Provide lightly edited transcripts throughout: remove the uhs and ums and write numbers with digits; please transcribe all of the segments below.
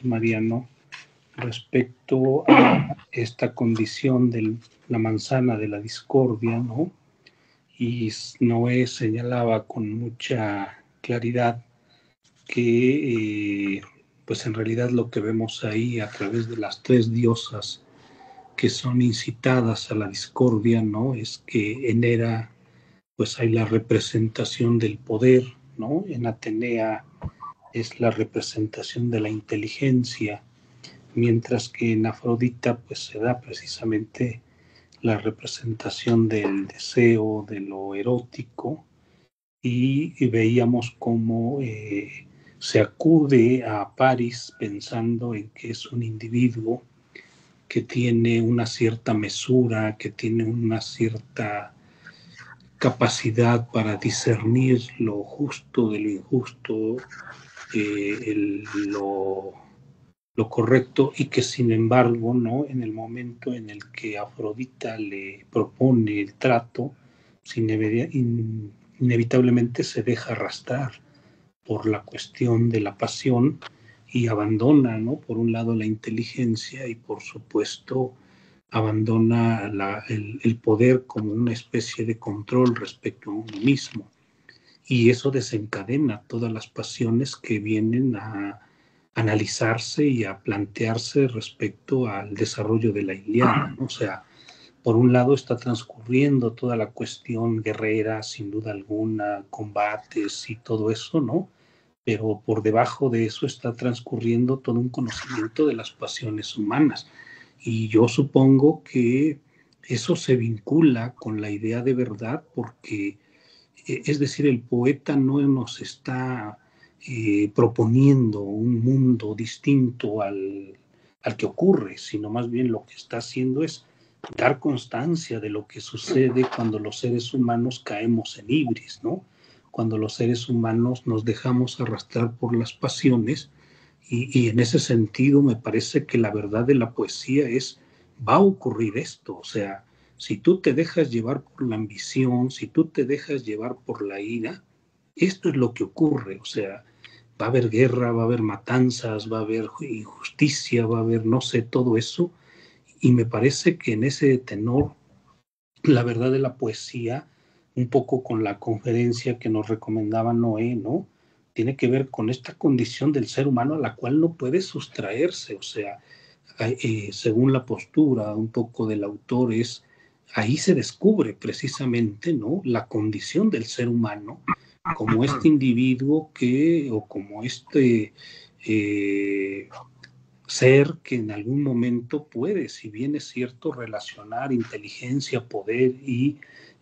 Mariano, respecto a esta condición de la manzana de la discordia, ¿no? Y Noé señalaba con mucha claridad que pues en realidad lo que vemos ahí a través de las tres diosas que son incitadas a la discordia, ¿no? Es que en Hera pues hay la representación del poder, ¿no? En Atenea es la representación de la inteligencia, mientras que en Afrodita pues se da precisamente la representación del deseo, de lo erótico, y veíamos cómo se acude a Paris pensando en que es un individuo que tiene una cierta mesura, que tiene una cierta capacidad para discernir lo justo de lo injusto, lo correcto, y que sin embargo, ¿no? En el momento en el que Afrodita le propone el trato, inevitablemente se deja arrastrar por la cuestión de la pasión y abandona, ¿no? Por un lado la inteligencia y por supuesto abandona el poder como una especie de control respecto a uno mismo. Y eso desencadena todas las pasiones que vienen a analizarse y a plantearse respecto al desarrollo de la Ilíada, ¿no? O sea, por un lado está transcurriendo toda la cuestión guerrera, sin duda alguna, combates y todo eso, ¿no? Pero por debajo de eso está transcurriendo todo un conocimiento de las pasiones humanas. Y yo supongo que eso se vincula con la idea de verdad porque, es decir, el poeta no nos está proponiendo un mundo distinto al que ocurre, sino más bien lo que está haciendo es dar constancia de lo que sucede cuando los seres humanos caemos en ibris, ¿no? Cuando los seres humanos nos dejamos arrastrar por las pasiones, y en ese sentido me parece que la verdad de la poesía es, va a ocurrir esto, o sea, si tú te dejas llevar por la ambición, si tú te dejas llevar por la ira, esto es lo que ocurre, o sea, va a haber guerra, va a haber matanzas, va a haber injusticia, va a haber, no sé, todo eso, y me parece que en ese tenor, la verdad de la poesía, un poco con la conferencia que nos recomendaba Noé, ¿no? Tiene que ver con esta condición del ser humano a la cual no puede sustraerse, o sea, según la postura un poco del autor, es ahí se descubre precisamente, ¿no? La condición del ser humano como este individuo que, o como este ser que en algún momento puede, si bien es cierto, relacionar inteligencia, poder y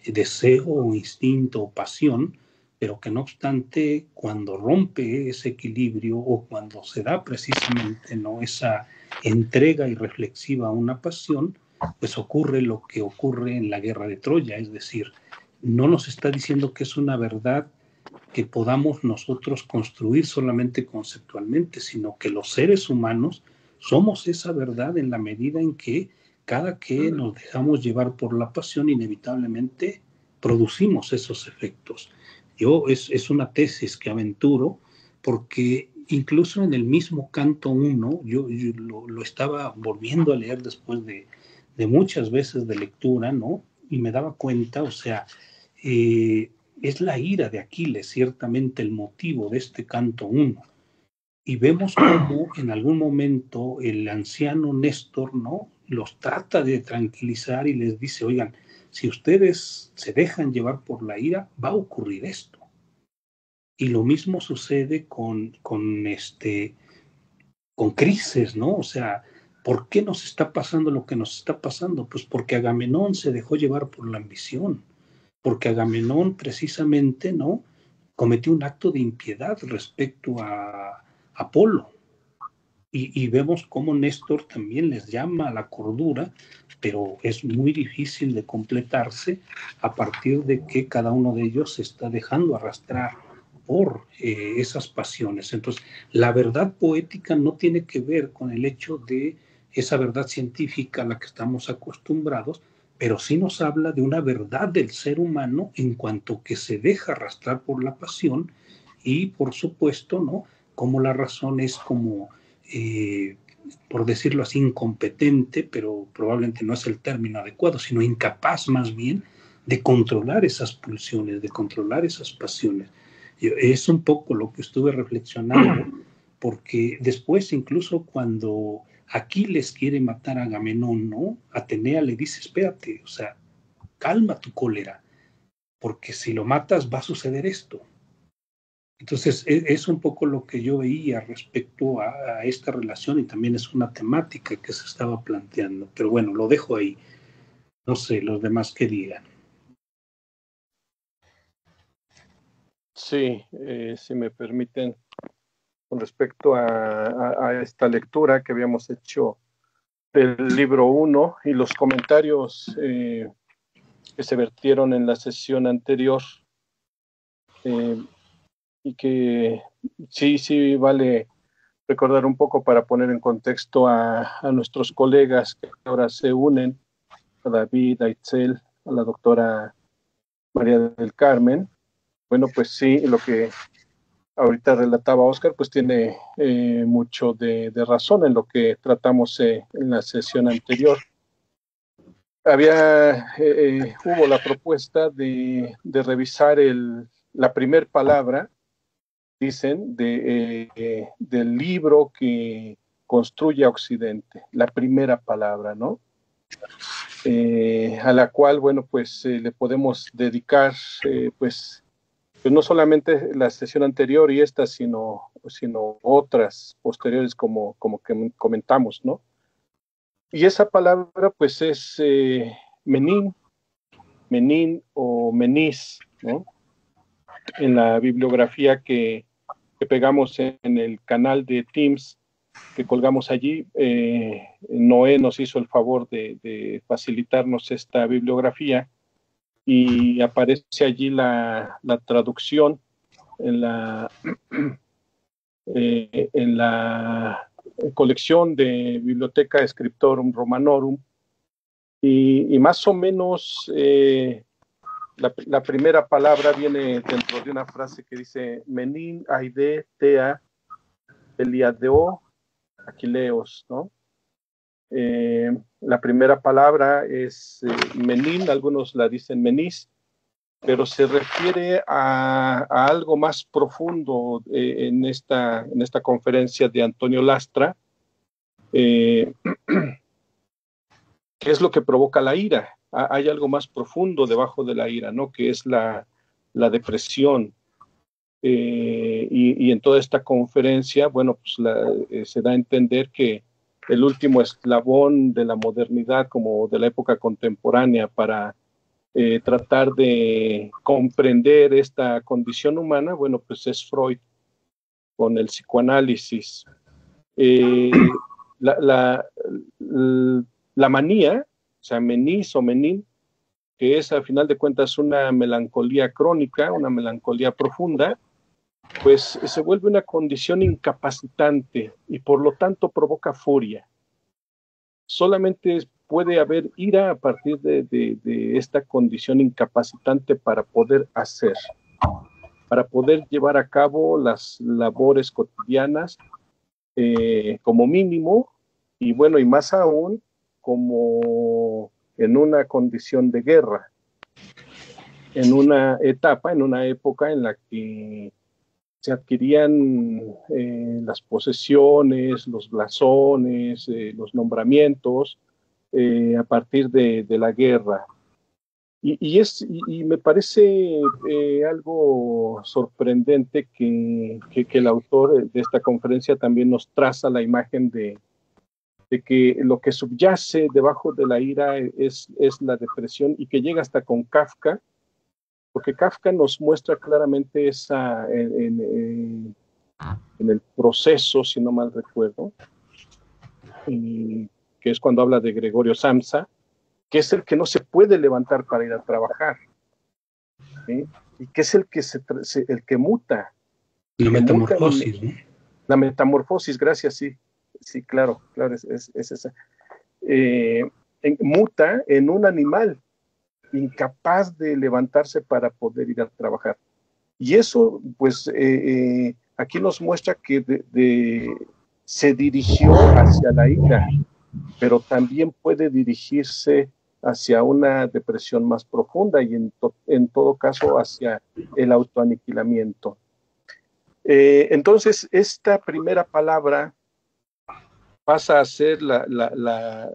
deseo o instinto o pasión, pero que no obstante, cuando rompe ese equilibrio o cuando se da precisamente, ¿no?, esa entrega irreflexiva a una pasión, pues ocurre lo que ocurre en la guerra de Troya, es decir, no nos está diciendo que es una verdad que podamos nosotros construir solamente conceptualmente, sino que los seres humanos somos esa verdad en la medida en que cada que nos dejamos llevar por la pasión, inevitablemente producimos esos efectos. Es una tesis que aventuro porque incluso en el mismo canto 1, yo lo estaba volviendo a leer después de muchas veces de lectura, ¿no? Y me daba cuenta, o sea, es la ira de Aquiles, ciertamente el motivo de este canto 1. Y vemos cómo en algún momento el anciano Néstor, ¿no?, los trata de tranquilizar y les dice, oigan, si ustedes se dejan llevar por la ira, va a ocurrir esto. Y lo mismo sucede con Crises, ¿no? O sea, ¿por qué nos está pasando lo que nos está pasando? Pues porque Agamenón se dejó llevar por la ambición, porque Agamenón precisamente, ¿no?, cometió un acto de impiedad respecto a Apolo. Y vemos cómo Néstor también les llama a la cordura, pero es muy difícil de completarse a partir de que cada uno de ellos se está dejando arrastrar por esas pasiones. Entonces, la verdad poética no tiene que ver con el hecho de esa verdad científica a la que estamos acostumbrados, pero sí nos habla de una verdad del ser humano en cuanto que se deja arrastrar por la pasión y, por supuesto, ¿no?, como la razón es como por decirlo así, incompetente, pero probablemente no es el término adecuado, sino incapaz más bien de controlar esas pulsiones, de controlar esas pasiones. Es un poco lo que estuve reflexionando, porque después incluso cuando Aquiles quiere matar a Agamenón, ¿no? Atenea le dice, espérate, o sea, calma tu cólera, porque si lo matas va a suceder esto. Entonces, es un poco lo que yo veía respecto a esta relación y también es una temática que se estaba planteando. Pero bueno, lo dejo ahí. No sé, los demás que digan. Sí, si me permiten, con respecto a esta lectura que habíamos hecho del libro 1 y los comentarios que se vertieron en la sesión anterior, y que sí vale recordar un poco para poner en contexto a nuestros colegas que ahora se unen, a David, a Itzel, a la doctora María del Carmen. Bueno, pues sí, lo que ahorita relataba Oscar, pues tiene mucho de razón en lo que tratamos en la sesión anterior. Hubo la propuesta de revisar la primer palabra, dicen, del libro que construye a Occidente, la primera palabra, ¿no? A la cual, bueno, pues le podemos dedicar, pues no solamente la sesión anterior y esta, sino otras posteriores como que comentamos, ¿no? Y esa palabra, pues es menín o menís, ¿no? En la bibliografía que pegamos en el canal de Teams que colgamos allí, Noé nos hizo el favor de facilitarnos esta bibliografía y aparece allí la traducción en la colección de Bibliotheca Scriptorum Romanorum y más o menos la primera palabra viene dentro de una frase que dice menin aide tea eliadeo aquileos, ¿no? La primera palabra es menin, algunos la dicen menís, pero se refiere a algo más profundo en esta conferencia de Antonio Lastra, ¿qué es lo que provoca la ira? Hay algo más profundo debajo de la ira, ¿no? Que es la depresión. Y en toda esta conferencia, bueno, pues se da a entender que el último eslabón de la modernidad, como de la época contemporánea, para tratar de comprender esta condición humana, bueno, pues es Freud con el psicoanálisis. La manía, o sea, menís o menín, que es a final de cuentas una melancolía crónica, una melancolía profunda, pues se vuelve una condición incapacitante y por lo tanto provoca furia. Solamente puede haber ira a partir de esta condición incapacitante para poder hacer, para poder llevar a cabo las labores cotidianas como mínimo, y bueno, y más aún como en una condición de guerra, en una etapa, en una época en la que se adquirían las posesiones, los blasones, los nombramientos a partir de la guerra. Y me parece algo sorprendente que el autor de esta conferencia también nos traza la imagen de que lo que subyace debajo de la ira es la depresión y que llega hasta con Kafka, porque Kafka nos muestra claramente esa en el proceso, si no mal recuerdo, que es cuando habla de Gregorio Samsa, que es el que no se puede levantar para ir a trabajar, ¿sí? Y que es el que muta. La metamorfosis, ¿no? La metamorfosis, gracias, sí, claro, es esa. Muta en un animal incapaz de levantarse para poder ir a trabajar. Y eso, pues, aquí nos muestra que se dirigió hacia la ira, pero también puede dirigirse hacia una depresión más profunda y en todo caso hacia el autoaniquilamiento. Entonces, esta primera palabra pasa a ser la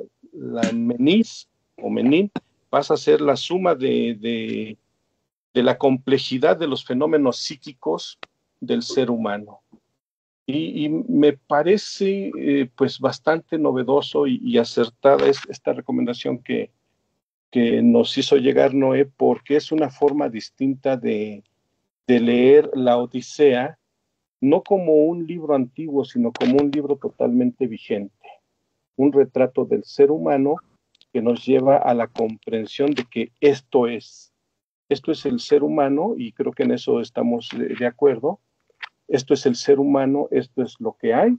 menis o menin, pasa a ser la suma de la complejidad de los fenómenos psíquicos del ser humano. Y me parece pues bastante novedoso y acertada esta recomendación que nos hizo llegar Noé, porque es una forma distinta de leer la Odisea, no como un libro antiguo, sino como un libro totalmente vigente, un retrato del ser humano que nos lleva a la comprensión de que esto es el ser humano, y creo que en eso estamos de acuerdo. Esto es el ser humano, esto es lo que hay,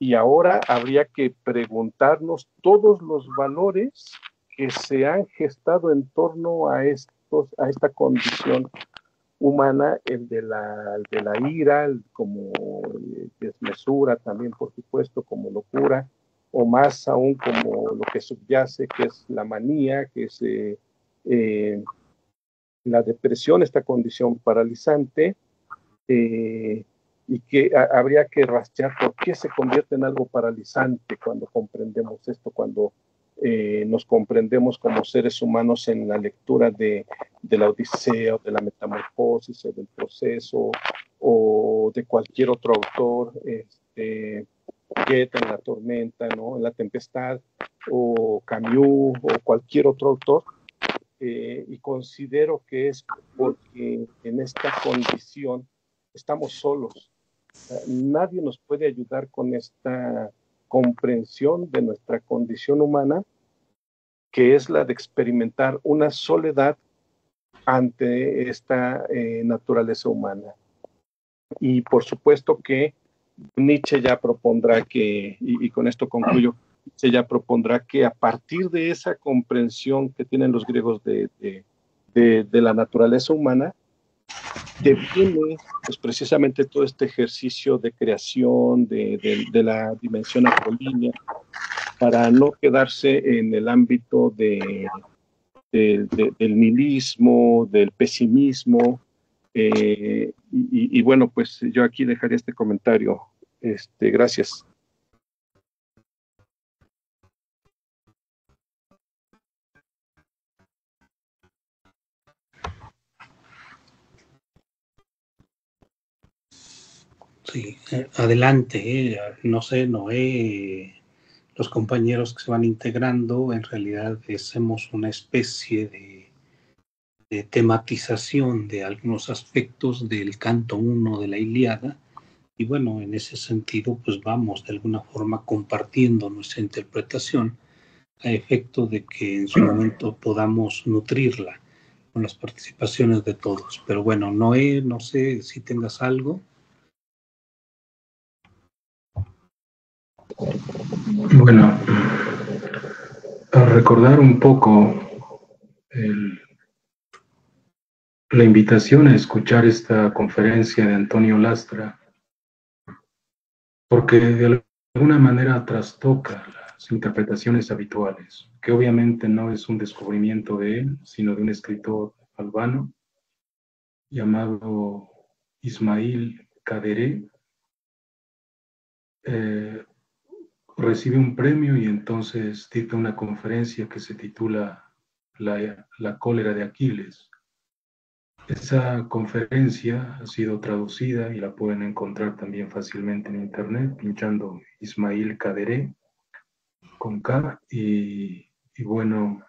y ahora habría que preguntarnos todos los valores que se han gestado en torno a esta condición humana, el de la ira, como desmesura también, por supuesto, como locura, o más aún como lo que subyace, que es la manía, que es la depresión, esta condición paralizante, y que habría que rastrear por qué se convierte en algo paralizante cuando comprendemos esto, cuando nos comprendemos como seres humanos en la lectura de la Odisea, o de la Metamorfosis, o del Proceso, o de cualquier otro autor, Goethe en La Tormenta, ¿no? En La Tempestad, o Camus, o cualquier otro autor. Y considero que es porque en esta condición estamos solos. Nadie nos puede ayudar con esta comprensión de nuestra condición humana, que es la de experimentar una soledad ante esta naturaleza humana. Y por supuesto que Nietzsche ya propondrá que, y con esto concluyo, Nietzsche ya propondrá que a partir de esa comprensión que tienen los griegos de la naturaleza humana, que viene pues precisamente todo este ejercicio de creación de la dimensión apolínea, para no quedarse en el ámbito del nihilismo, del pesimismo. Y bueno, pues yo aquí dejaría este comentario. Gracias. Sí, adelante. No sé, Noé, los compañeros que se van integrando, en realidad hacemos una especie de tematización de algunos aspectos del canto 1 de la Ilíada, y bueno, en ese sentido, pues vamos de alguna forma compartiendo nuestra interpretación a efecto de que en su momento podamos nutrirla con las participaciones de todos. Pero bueno, Noé, no sé si tengas algo. Bueno, a recordar un poco la invitación a escuchar esta conferencia de Antonio Lastra, porque de alguna manera trastoca las interpretaciones habituales, que obviamente no es un descubrimiento de él, sino de un escritor albano llamado Ismail Kadere. Recibe un premio y entonces dicta una conferencia que se titula La cólera de Aquiles. Esa conferencia ha sido traducida y la pueden encontrar también fácilmente en internet, pinchando Ismail Kadere con K. Y bueno,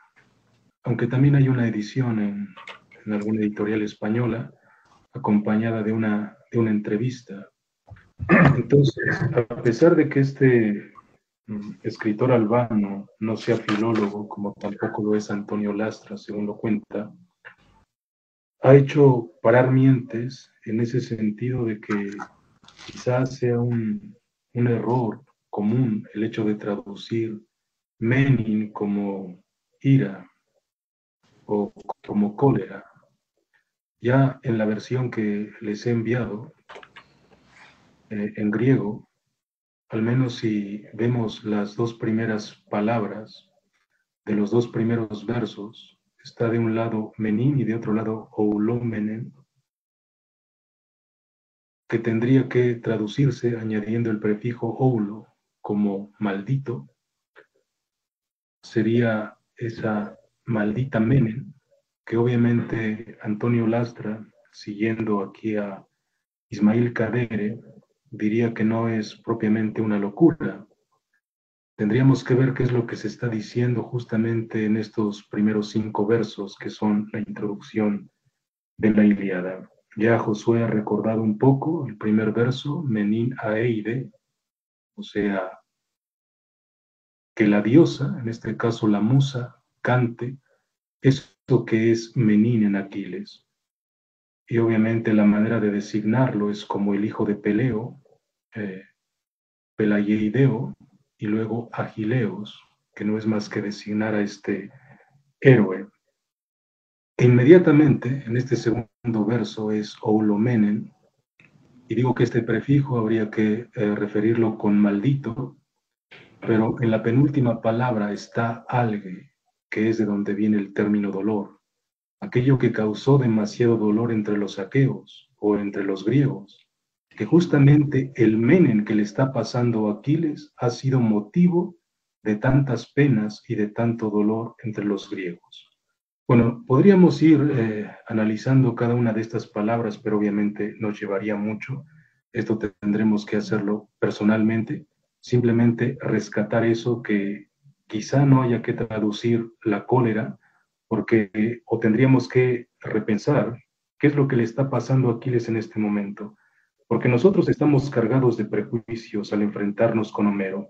aunque también hay una edición en alguna editorial española, acompañada de una entrevista. Entonces, a pesar de que este escritor albano no sea filólogo, como tampoco lo es Antonio Lastra, según lo cuenta, ha hecho parar mientes en ese sentido de que quizás sea un error común el hecho de traducir menin como ira o como cólera. Ya en la versión que les he enviado en griego, al menos si vemos las dos primeras palabras de los dos primeros versos, está de un lado menin y de otro lado oulomenen, que tendría que traducirse añadiendo el prefijo oulo como maldito, sería esa maldita menen, que obviamente Antonio Lastra, siguiendo aquí a Ismail Kadere, diría que no es propiamente una locura. Tendríamos que ver qué es lo que se está diciendo justamente en estos primeros 5 versos, que son la introducción de la Ilíada. Ya Josué ha recordado un poco el primer verso, Menin Aeide, o sea, que la diosa, en este caso la musa, cante esto que es Menin en Aquiles. Y obviamente la manera de designarlo es como el hijo de Peleo, eh, Pelayeideo, y luego Agileos, que no es más que designar a este héroe. E inmediatamente, en este segundo verso, es Oulomenen, y digo que este prefijo habría que referirlo con maldito, pero en la penúltima palabra está alge, que es de donde viene el término dolor, aquello que causó demasiado dolor entre los aqueos o entre los griegos, que justamente el menen que le está pasando a Aquiles ha sido motivo de tantas penas y de tanto dolor entre los griegos. Bueno, podríamos ir analizando cada una de estas palabras, pero obviamente nos llevaría mucho. Esto tendremos que hacerlo personalmente, simplemente rescatar eso que quizá no haya que traducir la cólera, porque o tendríamos que repensar qué es lo que le está pasando a Aquiles en este momento, porque nosotros estamos cargados de prejuicios al enfrentarnos con Homero.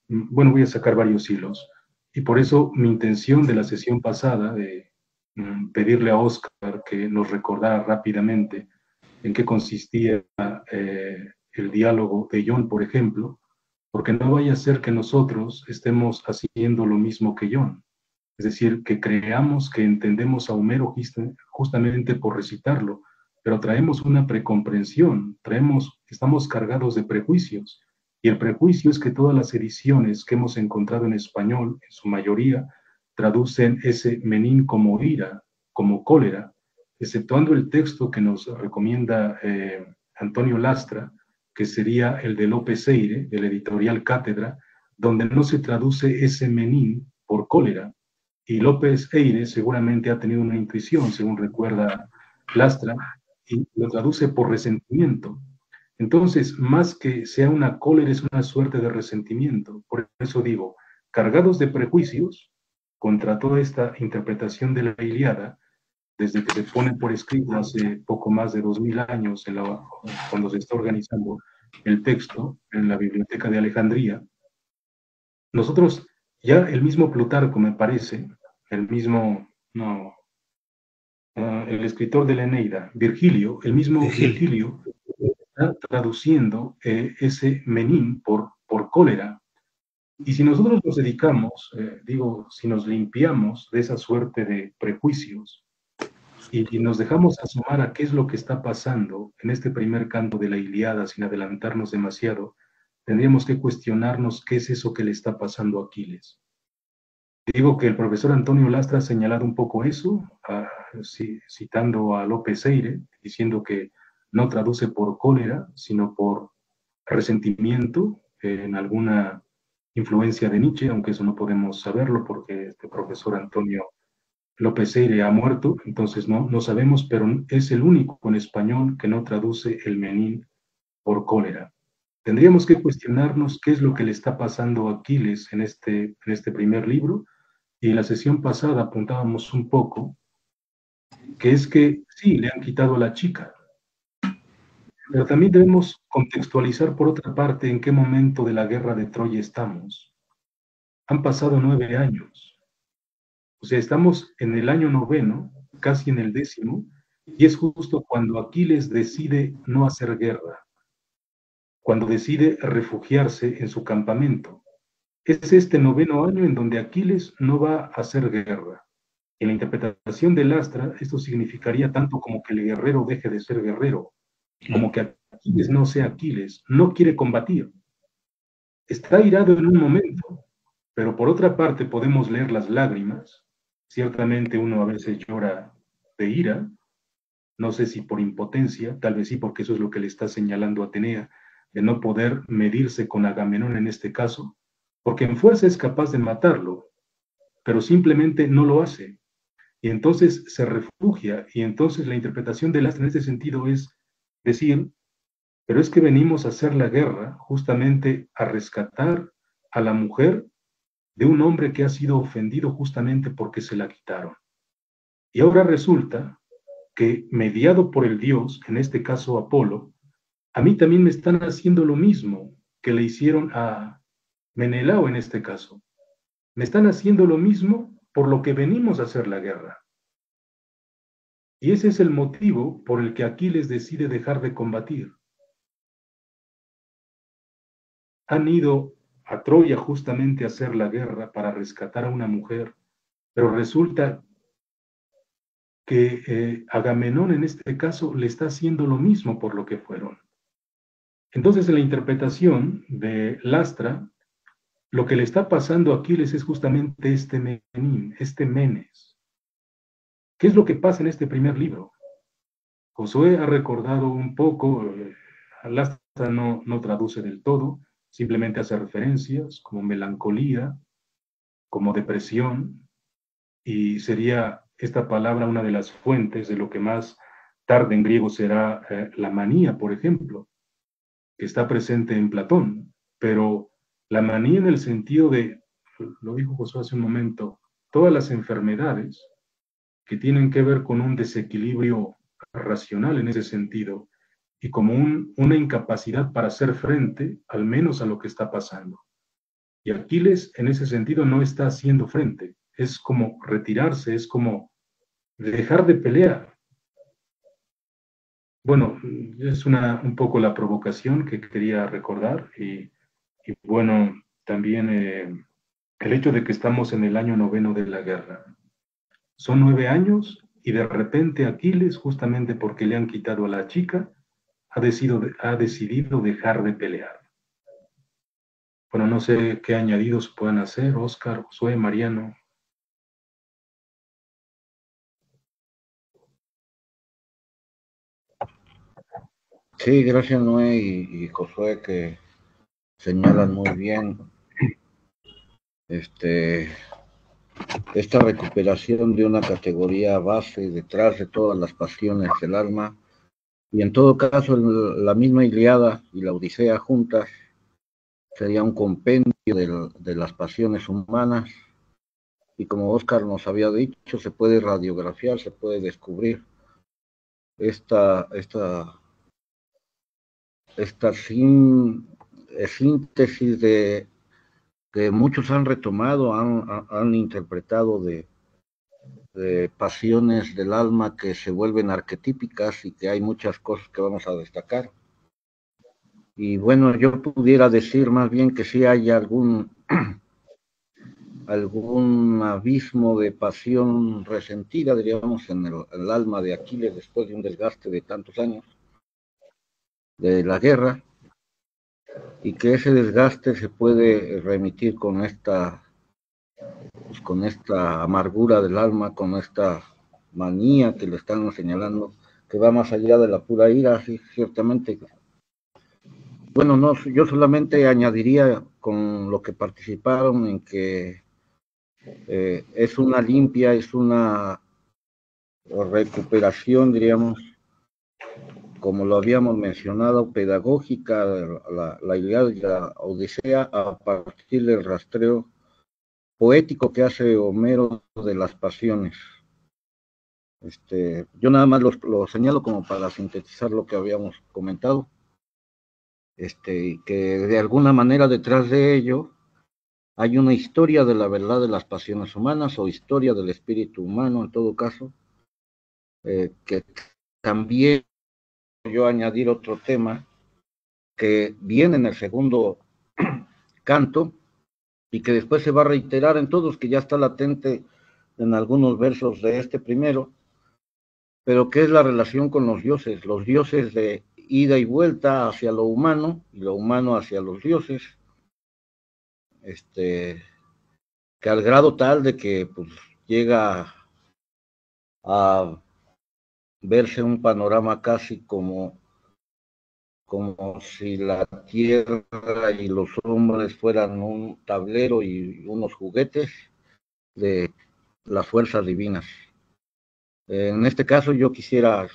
Bueno, voy a sacar varios hilos. Y por eso mi intención de la sesión pasada, de pedirle a Oscar que nos recordara rápidamente en qué consistía el diálogo de John, por ejemplo, porque no vaya a ser que nosotros estemos haciendo lo mismo que John. Es decir, que creamos que entendemos a Homero justamente por recitarlo, pero traemos una precomprensión, estamos cargados de prejuicios. Y el prejuicio es que todas las ediciones que hemos encontrado en español, en su mayoría, traducen ese menín como ira, como cólera, exceptuando el texto que nos recomienda Antonio Lastra, que sería el de López Eire, del editorial Cátedra, donde no se traduce ese menín por cólera. Y López Eire seguramente ha tenido una intuición, según recuerda Lastra, y lo traduce por resentimiento. Entonces, más que sea una cólera, es una suerte de resentimiento. Por eso digo, cargados de prejuicios contra toda esta interpretación de la Ilíada, desde que se pone por escrito hace poco más de 2000 años, cuando se está organizando el texto en la Biblioteca de Alejandría, nosotros, ya el mismo Plutarco, me parece, el mismo, no, el escritor de la Eneida, Virgilio, el mismo Virgilio está traduciendo ese menín por cólera. Y si nosotros nos dedicamos, si nos limpiamos de esa suerte de prejuicios y nos dejamos asomar a qué es lo que está pasando en este primer canto de la Ilíada sin adelantarnos demasiado, tendríamos que cuestionarnos qué es eso que le está pasando a Aquiles. Digo que el profesor Antonio Lastra ha señalado un poco eso, citando a López Eire, diciendo que no traduce por cólera, sino por resentimiento, en alguna influencia de Nietzsche, aunque eso no podemos saberlo porque este profesor Antonio López Eire ha muerto, entonces no sabemos, pero es el único en español que no traduce el menín por cólera. Tendríamos que cuestionarnos qué es lo que le está pasando a Aquiles en este primer libro. Y en la sesión pasada apuntábamos un poco, que es que sí, le han quitado a la chica, pero también debemos contextualizar por otra parte en qué momento de la guerra de Troya estamos. Han pasado 9 años, o sea, estamos en el año 9, casi en el 10, y es justo cuando Aquiles decide no hacer guerra, cuando decide refugiarse en su campamento. Es este 9 año en donde Aquiles no va a hacer guerra. En la interpretación de Lastra, esto significaría tanto como que el guerrero deje de ser guerrero, como que Aquiles no sea Aquiles, no quiere combatir. está irado en un momento, pero por otra parte podemos leer las lágrimas. Ciertamente uno a veces llora de ira, no sé si por impotencia, tal vez sí porque eso es lo que le está señalando Atenea, de no poder medirse con Agamenón en este caso, porque en fuerza es capaz de matarlo, pero simplemente no lo hace. Y entonces se refugia, y entonces la interpretación del Astra en este sentido es decir, pero es que venimos a hacer la guerra justamente a rescatar a la mujer de un hombre que ha sido ofendido justamente porque se la quitaron. Y ahora resulta que, mediado por el dios, en este caso Apolo, a mí también me están haciendo lo mismo que le hicieron a Menelao en este caso. Me están haciendo lo mismo por lo que venimos a hacer la guerra. Y ese es el motivo por el que Aquiles decide dejar de combatir. Han ido a Troya justamente a hacer la guerra para rescatar a una mujer, pero resulta que Agamenón en este caso le está haciendo lo mismo por lo que fueron. Entonces, en la interpretación de Lastra, lo que le está pasando a Aquiles es justamente este Menín, este Menes. ¿Qué es lo que pasa en este primer libro? Josué ha recordado un poco, Lastra no traduce del todo, simplemente hace referencias como melancolía, como depresión, y sería esta palabra una de las fuentes de lo que más tarde en griego será la manía, por ejemplo, que está presente en Platón, pero la manía en el sentido de, lo dijo Josué hace un momento, todas las enfermedades que tienen que ver con un desequilibrio racional en ese sentido y como una incapacidad para hacer frente al menos a lo que está pasando. Y Aquiles en ese sentido no está haciendo frente, es como retirarse, es como dejar de pelear. Bueno, es un poco la provocación que quería recordar y bueno, también el hecho de que estamos en el año 9 de la guerra. Son 9 años y de repente Aquiles, justamente porque le han quitado a la chica, ha decidido dejar de pelear. Bueno, no sé qué añadidos puedan hacer, Oscar, Josué, Mariano. Sí, gracias Noé y Josué que señalan muy bien esta recuperación de una categoría base detrás de todas las pasiones del alma, y en todo caso la misma Ilíada y la Odisea juntas sería un compendio de las pasiones humanas, y como Oscar nos había dicho, se puede radiografiar, se puede descubrir esta síntesis que muchos han retomado, han interpretado de pasiones del alma que se vuelven arquetípicas y que hay muchas cosas que vamos a destacar. Y bueno, yo pudiera decir más bien que sí hay algún abismo de pasión resentida, diríamos, en el alma de Aquiles después de un desgaste de tantos años de la guerra, y que ese desgaste se puede remitir con esta amargura del alma, con esta manía que le están señalando, que va más allá de la pura ira, sí, ciertamente. Bueno, no, yo solamente añadiría con lo que participaron en que es una limpia, es una recuperación, diríamos, como lo habíamos mencionado, pedagógica, la Ilíada y la Odisea, a partir del rastreo poético que hace Homero de las pasiones. Yo nada más lo señalo como para sintetizar lo que habíamos comentado, que de alguna manera detrás de ello hay una historia de la verdad de las pasiones humanas o historia del espíritu humano en todo caso, que también yo añadir otro tema que viene en el segundo canto y que después se va a reiterar en todos, que ya está latente en algunos versos de este primero, pero que es la relación con los dioses de ida y vuelta hacia lo humano y lo humano hacia los dioses, que al grado tal de que pues, llega a verse un panorama casi como si la tierra y los hombres fueran un tablero y unos juguetes de las fuerzas divinas. En este caso yo quisiera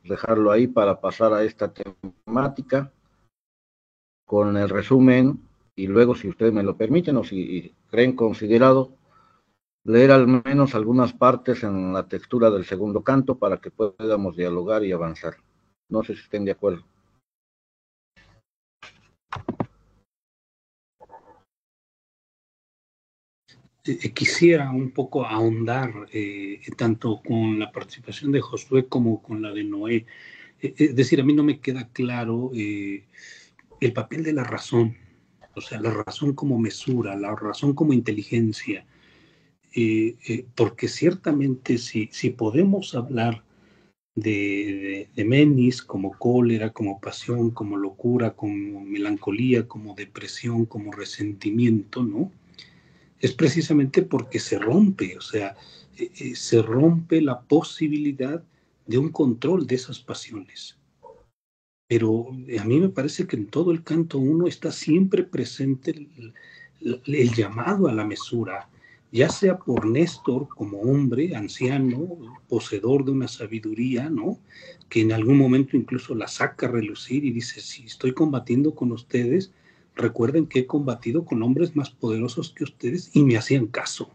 dejarlo ahí para pasar a esta temática con el resumen y luego, si ustedes me lo permiten o si creen considerado, leer al menos algunas partes en la textura del segundo canto para que podamos dialogar y avanzar. No sé si estén de acuerdo. Quisiera un poco ahondar tanto con la participación de Josué como con la de Noé. Es decir, a mí no me queda claro el papel de la razón, o sea, la razón como mesura, la razón como inteligencia, porque ciertamente si podemos hablar de menis como cólera, como pasión, como locura, como melancolía, como depresión, como resentimiento, ¿no? Es precisamente porque se rompe, o sea, se rompe la posibilidad de un control de esas pasiones. Pero a mí me parece que en todo el canto 1 está siempre presente el llamado a la mesura, ya sea por Néstor como hombre anciano, poseedor de una sabiduría, ¿no? Que en algún momento incluso la saca a relucir y dice, si estoy combatiendo con ustedes, recuerden que he combatido con hombres más poderosos que ustedes y me hacían caso.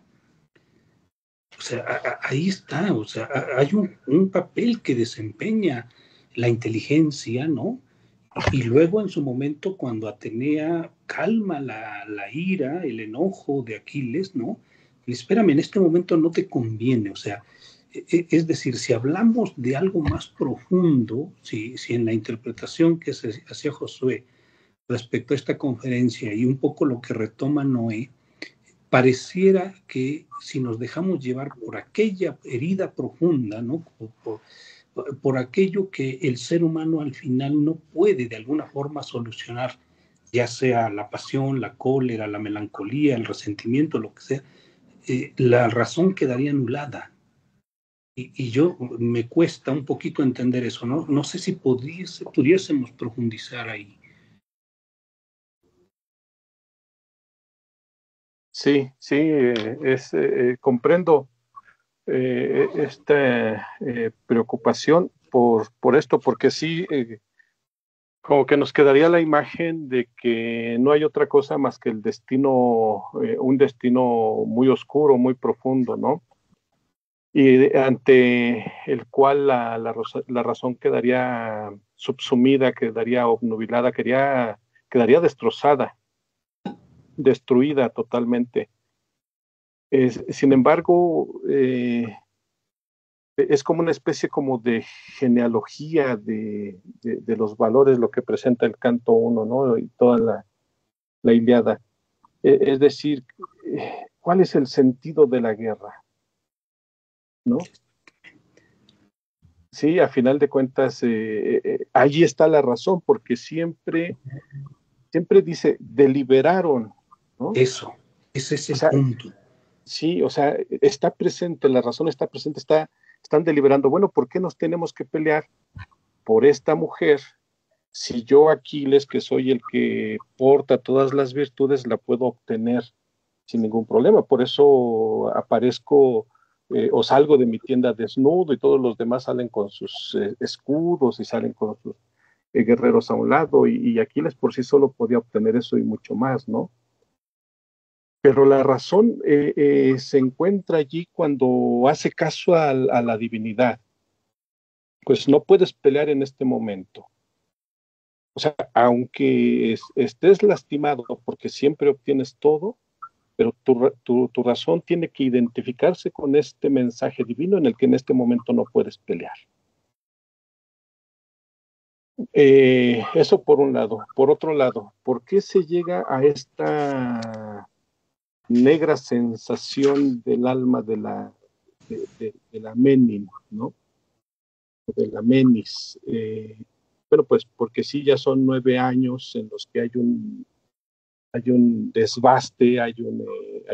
O sea, ahí está, o sea, hay un papel que desempeña la inteligencia, ¿no? Y luego en su momento, cuando Atenea calma la ira, el enojo de Aquiles, ¿no? Espérame, en este momento no te conviene, o sea, es decir, si hablamos de algo más profundo, si en la interpretación que se hacía Josué respecto a esta conferencia y un poco lo que retoma Noé, pareciera que si nos dejamos llevar por aquella herida profunda, ¿no? Por aquello que el ser humano al final no puede de alguna forma solucionar, ya sea la pasión, la cólera, la melancolía, el resentimiento, lo que sea, la razón quedaría anulada. Y yo me cuesta un poquito entender eso, ¿no? No sé si pudiésemos profundizar ahí. Sí, sí, comprendo esta preocupación por esto, porque sí, como que nos quedaría la imagen de que no hay otra cosa más que el destino, un destino muy oscuro, muy profundo, ¿no? Y ante el cual la razón quedaría subsumida, quedaría obnubilada, quedaría destrozada, destruida totalmente. Sin embargo, es como una especie como de genealogía de los valores, lo que presenta el canto 1, ¿no? Y toda la Ilíada. Es decir, ¿cuál es el sentido de la guerra? ¿No? Sí, a final de cuentas, allí está la razón, porque siempre dice, deliberaron, ¿no? Eso, ese es el punto. Sí, o sea, está presente, la razón está presente, están deliberando, bueno, ¿por qué nos tenemos que pelear por esta mujer si yo, Aquiles, que soy el que porta todas las virtudes, la puedo obtener sin ningún problema? Por eso aparezco o salgo de mi tienda desnudo y todos los demás salen con sus escudos y salen con sus guerreros a un lado y Aquiles por sí solo podía obtener eso y mucho más, ¿no? Pero la razón se encuentra allí cuando hace caso a la divinidad. Pues no puedes pelear en este momento. O sea, aunque estés lastimado porque siempre obtienes todo, pero tu razón tiene que identificarse con este mensaje divino en el que en este momento no puedes pelear. Eso por un lado. Por otro lado, ¿por qué se llega a esta negra sensación del alma de la menin, ¿no? De la menis. Bueno, pues porque sí, ya son 9 años en los que hay hay un desbaste, hay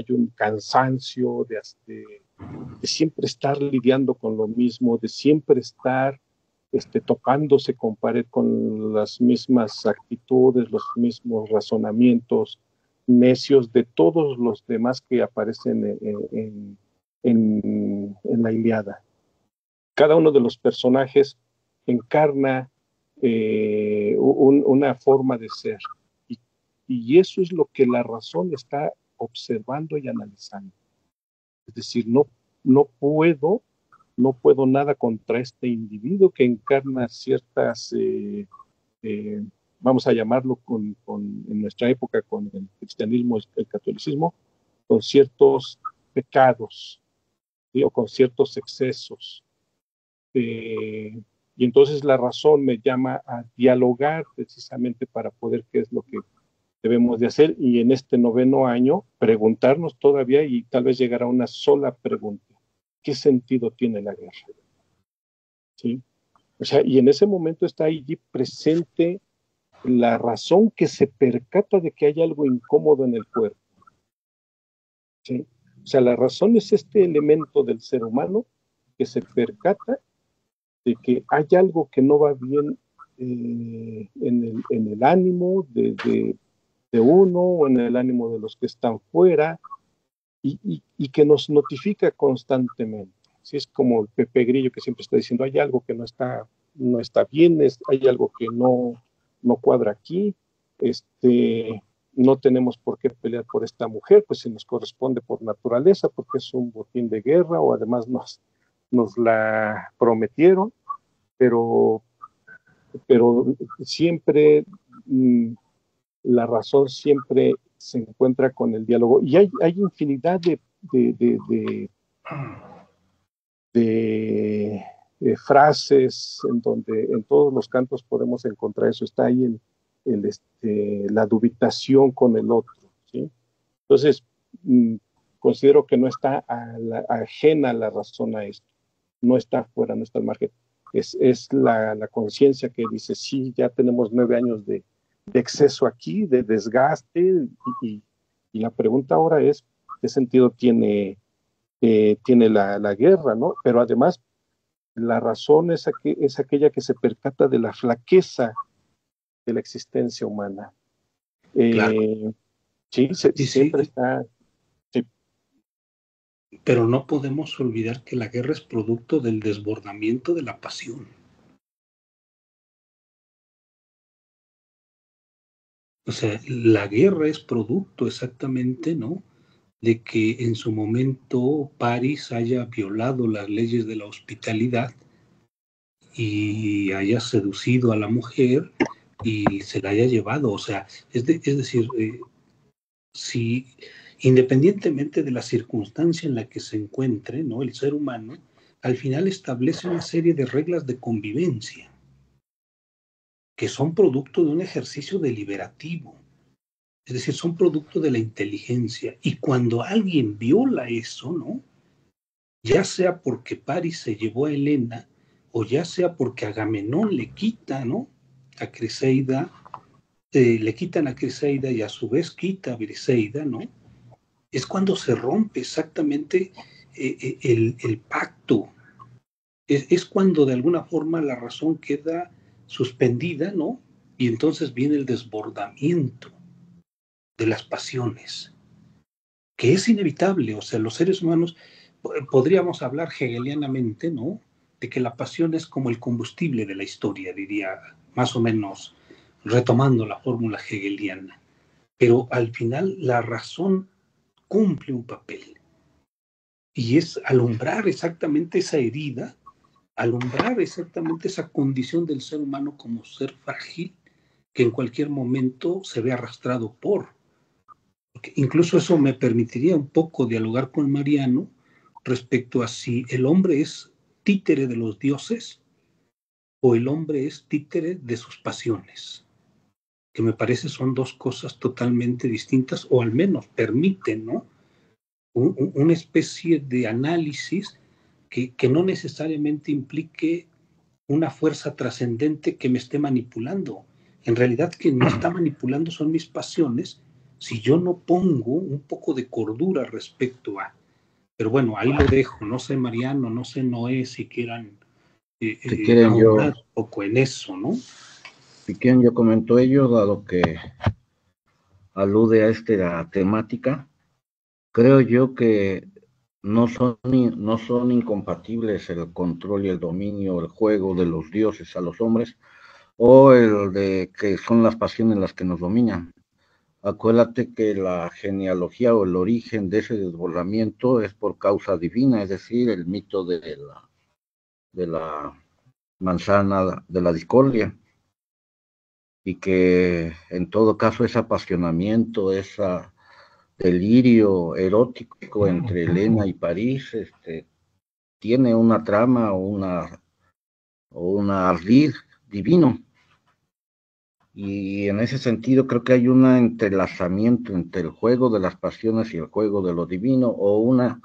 un cansancio de siempre estar lidiando con lo mismo, de siempre estar topándose con pared con las mismas actitudes, los mismos razonamientos necios de todos los demás que aparecen en la Ilíada. Cada uno de los personajes encarna una forma de ser, y eso es lo que la razón está observando y analizando. Es decir, no puedo nada contra este individuo que encarna ciertas, vamos a llamarlo en nuestra época con el cristianismo, el catolicismo, con ciertos pecados, ¿sí? O con ciertos excesos. Y entonces la razón me llama a dialogar precisamente para poder qué es lo que debemos de hacer, y en este 9º año preguntarnos todavía, y tal vez llegar a una sola pregunta: ¿qué sentido tiene la guerra? ¿Sí? O sea, y en ese momento está allí presente la razón que se percata de que hay algo incómodo en el cuerpo. ¿Sí? O sea, la razón es este elemento del ser humano que se percata de que hay algo que no va bien en el ánimo de uno, o en el ánimo de los que están fuera, y que nos notifica constantemente. ¿Sí? Es como el Pepe Grillo, que siempre está diciendo: hay algo que no está bien, hay algo que no cuadra aquí, no tenemos por qué pelear por esta mujer, pues si nos corresponde por naturaleza, porque es un botín de guerra, o además nos la prometieron, pero siempre la razón siempre se encuentra con el diálogo, y hay infinidad de frases en donde en todos los cantos podemos encontrar eso. Está ahí la dubitación con el otro, ¿sí? Entonces, considero que no está ajena la razón a esto, no está fuera, no está al margen. Es la conciencia que dice: sí, ya tenemos 9 años de exceso aquí, de desgaste, y la pregunta ahora es: ¿qué sentido tiene la guerra, ¿no? Pero además, la razón es aquella que se percata de la flaqueza de la existencia humana. Claro. Sí, siempre está. Sí. Pero no podemos olvidar que la guerra es producto del desbordamiento de la pasión. O sea, la guerra es producto exactamente, ¿no?, de que en su momento París haya violado las leyes de la hospitalidad y haya seducido a la mujer y se la haya llevado. O sea, es decir, si independientemente de la circunstancia en la que se encuentre, ¿no?, el ser humano al final establece una serie de reglas de convivencia que son producto de un ejercicio deliberativo. Es decir, son producto de la inteligencia. Y cuando alguien viola eso, ¿no?, ya sea porque París se llevó a Helena, o ya sea porque Agamenón le quita, ¿no?, a Criseida, le quitan a Criseida y a su vez quita a Briseida, ¿no?, es cuando se rompe exactamente el pacto. Es cuando de alguna forma la razón queda suspendida, ¿no? Y entonces viene el desbordamiento de las pasiones, que es inevitable. O sea, los seres humanos, podríamos hablar hegelianamente, ¿no?, de que la pasión es como el combustible de la historia, diría, más o menos retomando la fórmula hegeliana. Pero al final la razón cumple un papel, y es alumbrar exactamente esa herida, alumbrar exactamente esa condición del ser humano como ser frágil, que en cualquier momento se ve arrastrado porque incluso eso me permitiría un poco dialogar con Mariano respecto a si el hombre es títere de los dioses o el hombre es títere de sus pasiones, que me parece son dos cosas totalmente distintas, o al menos permiten, ¿no?, una especie de análisis que no necesariamente implique una fuerza trascendente que me esté manipulando. En realidad, quien me está manipulando son mis pasiones, si yo no pongo un poco de cordura respecto a. Pero bueno, ahí lo dejo. No sé, Mariano, no sé, Noé, si quieran Si quieren ahondar un poco en eso, ¿no? Si quieren yo comento ello, dado que alude a esta temática. Creo yo que no son incompatibles el control y el dominio, el juego de los dioses a los hombres, o el de que son las pasiones las que nos dominan. Acuérdate que la genealogía o el origen de ese desbordamiento es por causa divina, es decir, el mito de la manzana de la discordia, y que en todo caso ese apasionamiento, ese delirio erótico entre Helena y París, tiene una trama o una ardid divino. Y en ese sentido creo que hay un entrelazamiento entre el juego de las pasiones y el juego de lo divino, o una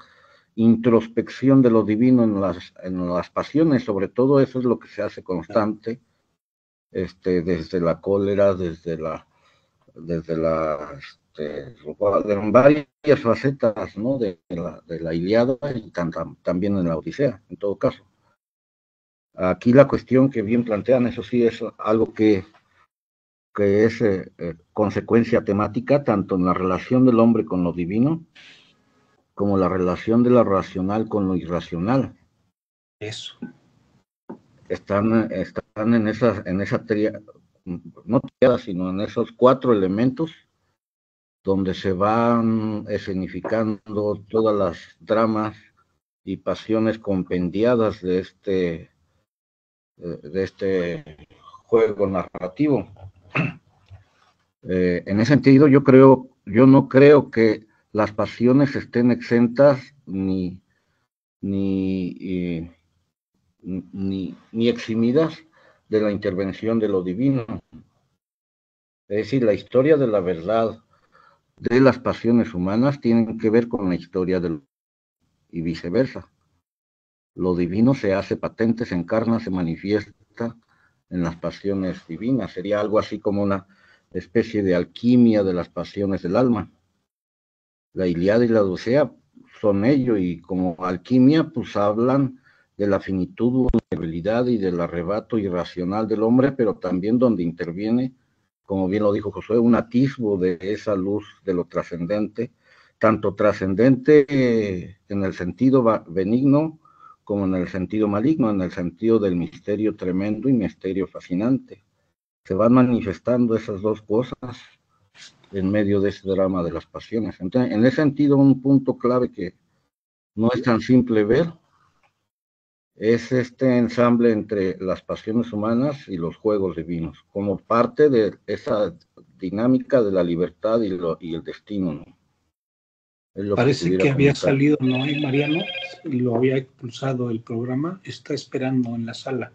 introspección de lo divino en las pasiones. Sobre todo eso es lo que se hace constante, desde la cólera, desde varias facetas, ¿no? de la Ilíada y también en la Odisea, en todo caso. Aquí la cuestión que bien plantean, eso sí, es algo que es consecuencia temática, tanto en la relación del hombre con lo divino, como la relación de lo racional con lo irracional. Eso. Están en esa triada, no triada, sino en esos 4 elementos, donde se van escenificando todas las dramas y pasiones compendiadas de juego narrativo. En ese sentido, yo no creo que las pasiones estén exentas ni eximidas de la intervención de lo divino. Es decir, la historia de la verdad de las pasiones humanas tiene que ver con la historia y viceversa. Lo divino se hace patente, se encarna, se manifiesta en las pasiones divinas. Sería algo así como una especie de alquimia de las pasiones del alma. La Ilíada y la Odisea son ello, y como alquimia pues hablan de la finitud, vulnerabilidad y del arrebato irracional del hombre, pero también donde interviene, como bien lo dijo Josué, un atisbo de esa luz de lo trascendente, tanto trascendente en el sentido benigno como en el sentido maligno, en el sentido del misterio tremendo y misterio fascinante. Se van manifestando esas dos cosas en medio de ese drama de las pasiones. Entonces, en ese sentido, un punto clave que no es tan simple ver es este ensamble entre las pasiones humanas y los juegos divinos, como parte de esa dinámica de la libertad y el destino, ¿no? Es lo Parece que había comentar. salido Noé, Mariano, lo había expulsado el programa, está esperando en la sala.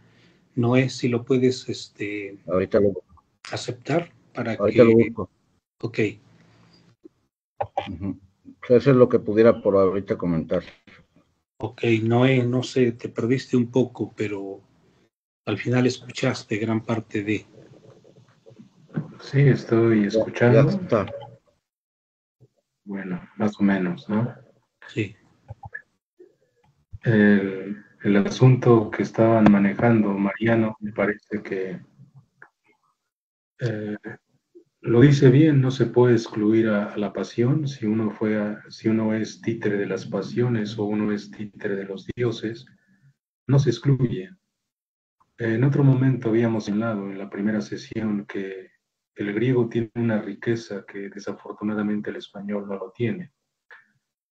Noé, si lo puedes ahorita aceptar para ahorita que... lo busco. Ok. Eso es lo que pudiera por ahorita comentar. Ok, Noé, no sé, te perdiste un poco, pero al final escuchaste gran parte de... Sí, estoy escuchando. Ya está. Bueno, más o menos, ¿no? Sí. El asunto que estaban manejando Mariano, me parece que lo dice bien. No se puede excluir a la pasión. Si uno es títere de las pasiones o uno es títere de los dioses, no se excluye. En otro momento habíamos hablado en la primera sesión que el griego tiene una riqueza que desafortunadamente el español no lo tiene.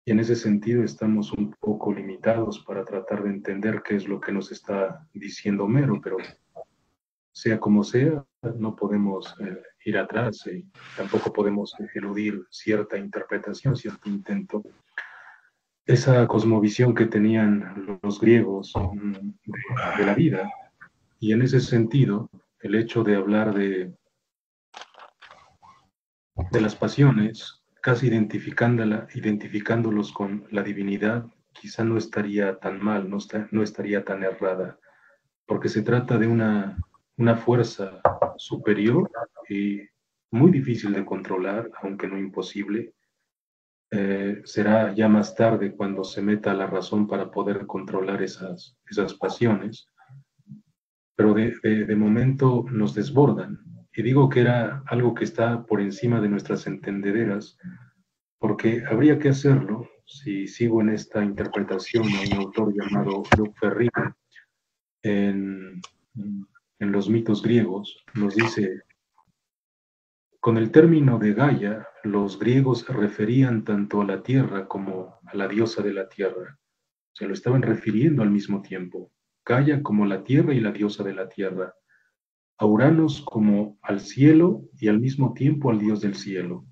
Y en ese sentido estamos un poco limitados para tratar de entender qué es lo que nos está diciendo Homero, pero sea como sea, no podemos ir atrás y tampoco podemos eludir cierta interpretación, cierto intento. Esa cosmovisión que tenían los griegos de la vida. Y en ese sentido, el hecho de hablar de las pasiones, casi identificándolos con la divinidad, quizá no estaría tan mal, no estaría tan errada, porque se trata de una fuerza superior y muy difícil de controlar, aunque no imposible. Será ya más tarde cuando se meta la razón para poder controlar esas pasiones, pero de momento nos desbordan. Y digo que era algo que está por encima de nuestras entendederas, porque habría que hacerlo, si sigo en esta interpretación a un autor llamado Luc Ferry, en los mitos griegos, nos dice: con el término de Gaia, los griegos referían tanto a la tierra como a la diosa de la tierra. Se lo estaban refiriendo al mismo tiempo. Gaia como la tierra y la diosa de la tierra. A Uranos como al cielo y al mismo tiempo al dios del cielo.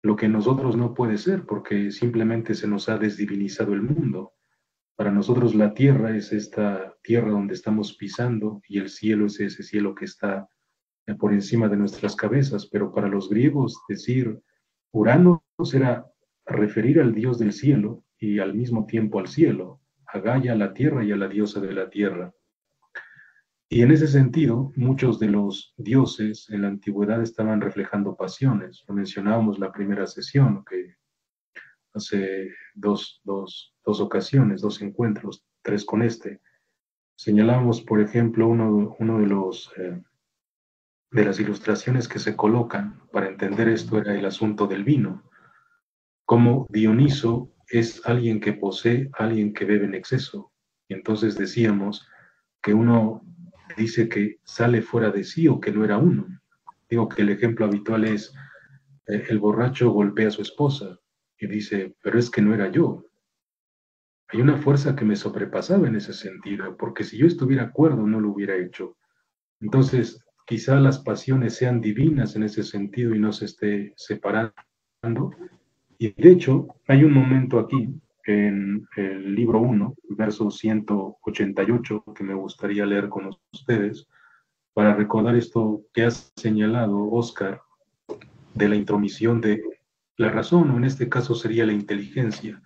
Lo que en nosotros no puede ser, porque simplemente se nos ha desdivinizado el mundo. Para nosotros la tierra es esta tierra donde estamos pisando y el cielo es ese cielo que está por encima de nuestras cabezas, pero para los griegos decir Urano era referir al dios del cielo y al mismo tiempo al cielo, a Gaia, a la tierra y a la diosa de la tierra. Y en ese sentido, muchos de los dioses en la antigüedad estaban reflejando pasiones. Lo mencionábamos la primera sesión, que hace dos ocasiones, 2 encuentros, 3 con este. Señalamos, por ejemplo, uno de los de las ilustraciones que se colocan para entender esto era el asunto del vino. Como Dioniso es alguien que posee, alguien que bebe en exceso. Y entonces decíamos que uno dice que sale fuera de sí o que no era uno. Digo que el ejemplo habitual es el borracho golpea a su esposa y dice, pero es que no era yo. Hay una fuerza que me sobrepasaba en ese sentido, porque si yo estuviera cuerdo no lo hubiera hecho. Entonces, quizá las pasiones sean divinas en ese sentido y no se esté separando. Y de hecho, hay un momento aquí en el libro 1, verso 188, que me gustaría leer con ustedes, para recordar esto que ha señalado Oscar, de la intromisión de la razón, o en este caso sería la inteligencia,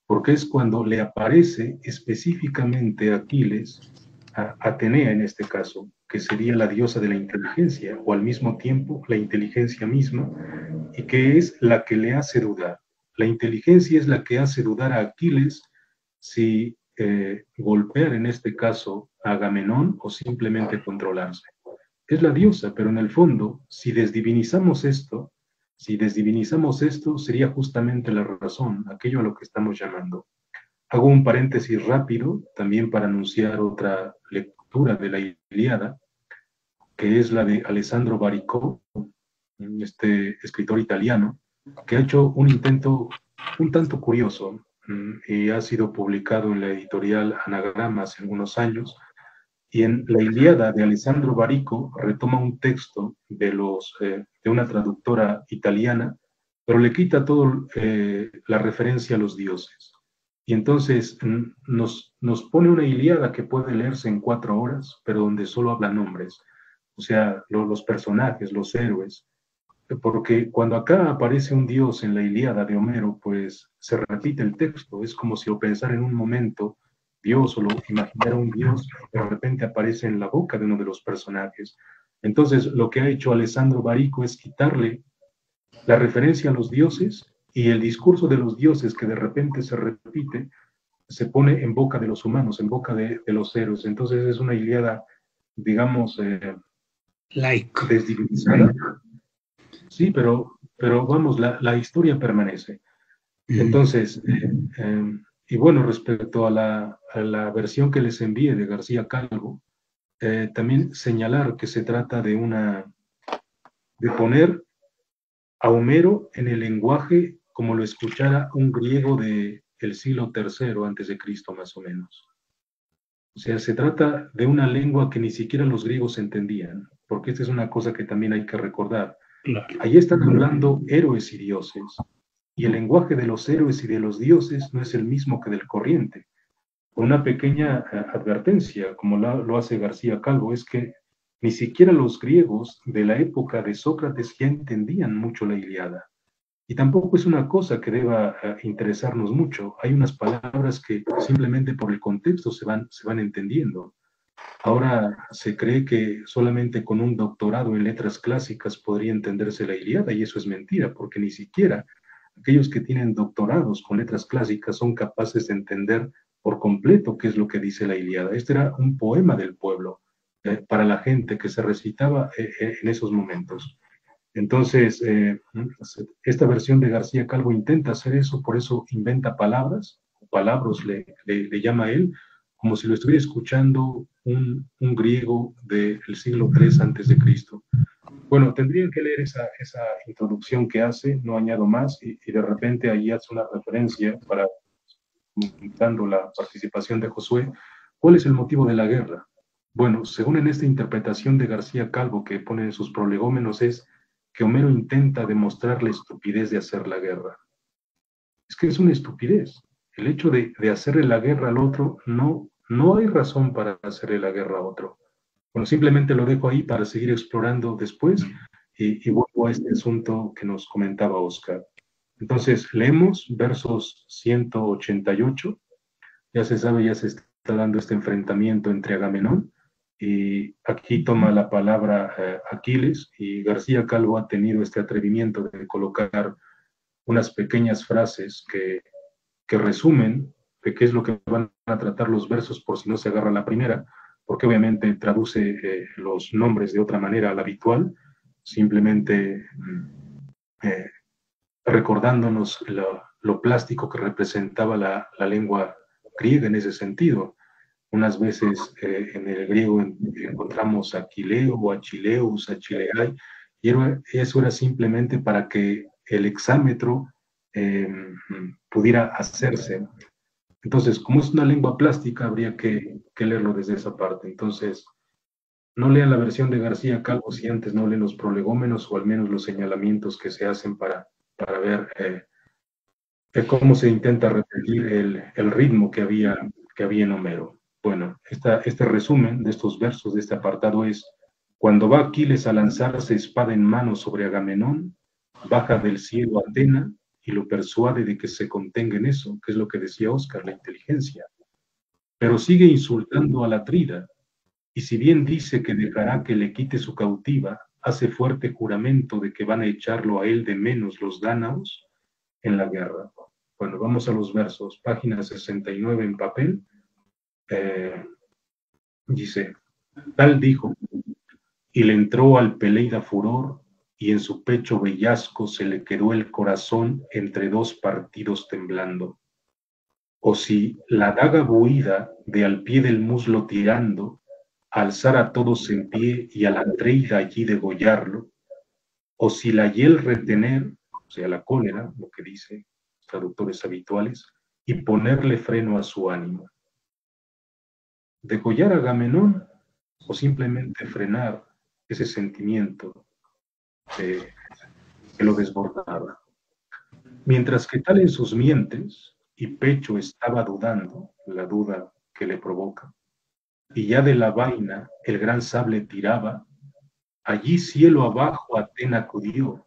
porque es cuando le aparece específicamente a Aquiles, a Atenea en este caso, que sería la diosa de la inteligencia, o al mismo tiempo la inteligencia misma, y que es la que le hace dudar. La inteligencia es la que hace dudar a Aquiles si golpear en este caso a Agamenón o simplemente controlarse. Es la diosa, pero en el fondo, si desdivinizamos esto, sería justamente la razón, aquello a lo que estamos llamando. Hago un paréntesis rápido también para anunciar otra lectura de la Ilíada, que es la de Alessandro Baricò, este escritor italiano, que ha hecho un intento un tanto curioso y ha sido publicado en la editorial Anagrama hace algunos años. Y en la Ilíada de Alessandro Baricò retoma un texto de una traductora italiana, pero le quita todo la referencia a los dioses. Y entonces nos pone una Ilíada que puede leerse en 4 horas, pero donde solo habla nombres, o sea, los personajes, los héroes. Porque cuando acá aparece un dios en la Ilíada de Homero, pues se repite el texto. Es como si lo pensara en un momento Dios o lo imaginara un dios, de repente aparece en la boca de uno de los personajes. Entonces, lo que ha hecho Alessandro Baricò es quitarle la referencia a los dioses y el discurso de los dioses que de repente se repite, se pone en boca de los humanos, en boca de los héroes. Entonces es una Ilíada, digamos, desdivinizada. Sí, pero vamos, la historia permanece. Entonces, y bueno, respecto a la versión que les envié de García Calvo, también señalar que se trata de poner a Homero en el lenguaje como lo escuchara un griego del siglo III antes de Cristo, más o menos. O sea, se trata de una lengua que ni siquiera los griegos entendían, porque esta es una cosa que también hay que recordar. Claro. Ahí están hablando héroes y dioses, y el lenguaje de los héroes y de los dioses no es el mismo que del corriente. Una pequeña advertencia, como lo hace García Calvo, es que ni siquiera los griegos de la época de Sócrates ya entendían mucho la Ilíada. Y tampoco es una cosa que deba interesarnos mucho. Hay unas palabras que simplemente por el contexto se van entendiendo. Ahora se cree que solamente con un doctorado en letras clásicas podría entenderse la Ilíada, y eso es mentira, porque ni siquiera aquellos que tienen doctorados con letras clásicas son capaces de entender por completo qué es lo que dice la Ilíada. Este era un poema del pueblo, para la gente que se recitaba en esos momentos. Entonces, esta versión de García Calvo intenta hacer eso, por eso inventa palabras, palabras le llama a él, como si lo estuviera escuchando un griego del siglo III antes de Cristo. Bueno, tendrían que leer esa introducción que hace, no añado más, y de repente ahí hace una referencia para, dando la participación de Josué. ¿Cuál es el motivo de la guerra? Bueno, según en esta interpretación de García Calvo que pone en sus prolegómenos, es que Homero intenta demostrar la estupidez de hacer la guerra. Es que es una estupidez. El hecho de hacerle la guerra al otro, no hay razón para hacerle la guerra a otro. Bueno, simplemente lo dejo ahí para seguir explorando después y vuelvo a este asunto que nos comentaba Oscar. Entonces, leemos versos 188. Ya se sabe, ya se está dando este enfrentamiento entre Agamenón y aquí toma la palabra Aquiles, y García Calvo ha tenido este atrevimiento de colocar unas pequeñas frases que resumen de qué es lo que van a tratar los versos por si no se agarra la primera, porque obviamente traduce los nombres de otra manera a la habitual, simplemente recordándonos lo plástico que representaba la lengua griega en ese sentido. Unas veces en el griego encontramos Aquileo, Achileus, Achileai, y eso era simplemente para que el hexámetro pudiera hacerse. Entonces, como es una lengua plástica, habría que leerlo desde esa parte. Entonces, no lean la versión de García Calvo si antes no leen los prolegómenos o al menos los señalamientos que se hacen para ver cómo se intenta repetir el ritmo que había en Homero. Bueno, este resumen de estos versos de este apartado es: cuando va Aquiles a lanzarse espada en mano sobre Agamenón, baja del cielo Atena y lo persuade de que se contenga en eso, que es lo que decía Oscar, la inteligencia. Pero sigue insultando a la Atrida, y si bien dice que dejará que le quite su cautiva, hace fuerte juramento de que van a echarlo a él de menos los dánaos en la guerra. Bueno, vamos a los versos, página 69 en papel. Dice: tal dijo, y le entró al Peleida furor, y en su pecho bellasco se le quedó el corazón entre dos partidos temblando. O si la daga buida de al pie del muslo tirando, alzar a todos en pie y a la Atreida allí degollarlo, o si la hiel retener, o sea, la cólera, lo que dice los traductores habituales, y ponerle freno a su ánimo. Degollar a Agamenón o simplemente frenar ese sentimiento que lo desbordaba. Mientras que tal en sus mientes y pecho estaba dudando, la duda que le provoca, y ya de la vaina el gran sable tiraba, allí cielo abajo Atena acudió,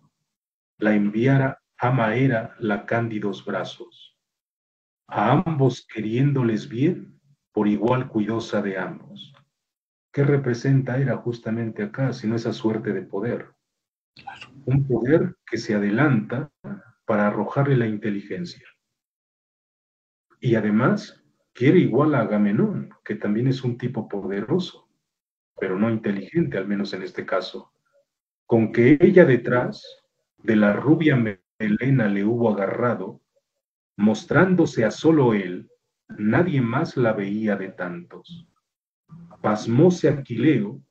la enviara ama era la cándidos brazos, a ambos queriéndoles bien, por igual cuidosa de ambos. ¿Qué representa era justamente acá, sino esa suerte de poder? Un poder que se adelanta para arrojarle la inteligencia. Y además quiere igual a Agamenón, que también es un tipo poderoso, pero no inteligente, al menos en este caso. Con que ella detrás de la rubia melena le hubo agarrado, mostrándose a solo él, nadie más la veía de tantos. Pasmóse Aquileo,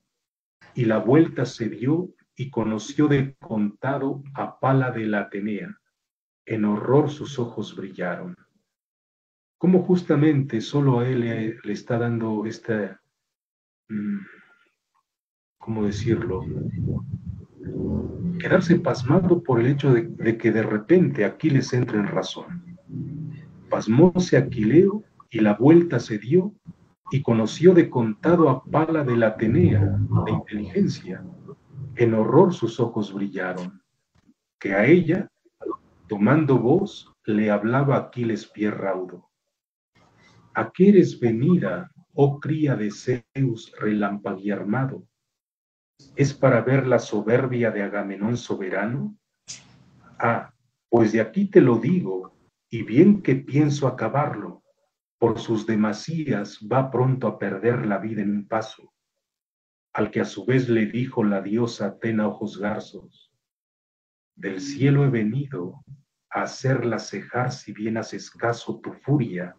y la vuelta se dio y conoció de contado a Pala de la Atenea. En horror sus ojos brillaron. ¿Cómo justamente solo a él le está dando esta, ¿cómo decirlo? Quedarse pasmado por el hecho de que de repente Aquiles entra en razón. Pasmóse Aquileo y la vuelta se dio y conoció de contado a Pala de la Atenea, de inteligencia. En horror sus ojos brillaron, que a ella, tomando voz, le hablaba Aquiles pie raudo. ¿A qué eres venida, oh cría de Zeus relampaguearmado? ¿Es para ver la soberbia de Agamenón soberano? Ah, pues de aquí te lo digo, y bien que pienso acabarlo, por sus demasías va pronto a perder la vida en un paso. Al que a su vez le dijo la diosa Atena ojos garzos: del cielo he venido a hacerla cejar si bien haces caso tu furia,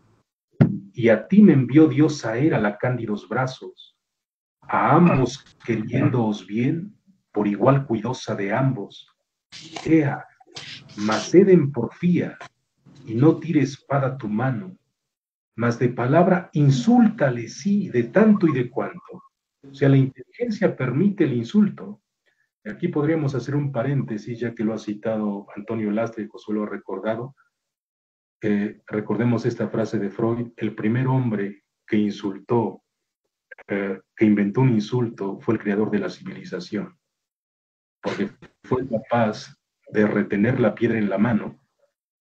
y a ti me envió diosa Hera la cándidos brazos, a ambos queriéndoos bien, por igual cuidosa de ambos. Ea, mas cede en porfía, y no tire espada tu mano, mas de palabra insúltale, sí, de tanto y de cuanto. O sea, la inteligencia permite el insulto. Aquí podríamos hacer un paréntesis, ya que lo ha citado Antonio Lastra y Josué lo ha recordado. Recordemos esta frase de Freud: el primer hombre que insultó, que inventó un insulto, fue el creador de la civilización, porque fue capaz de retener la piedra en la mano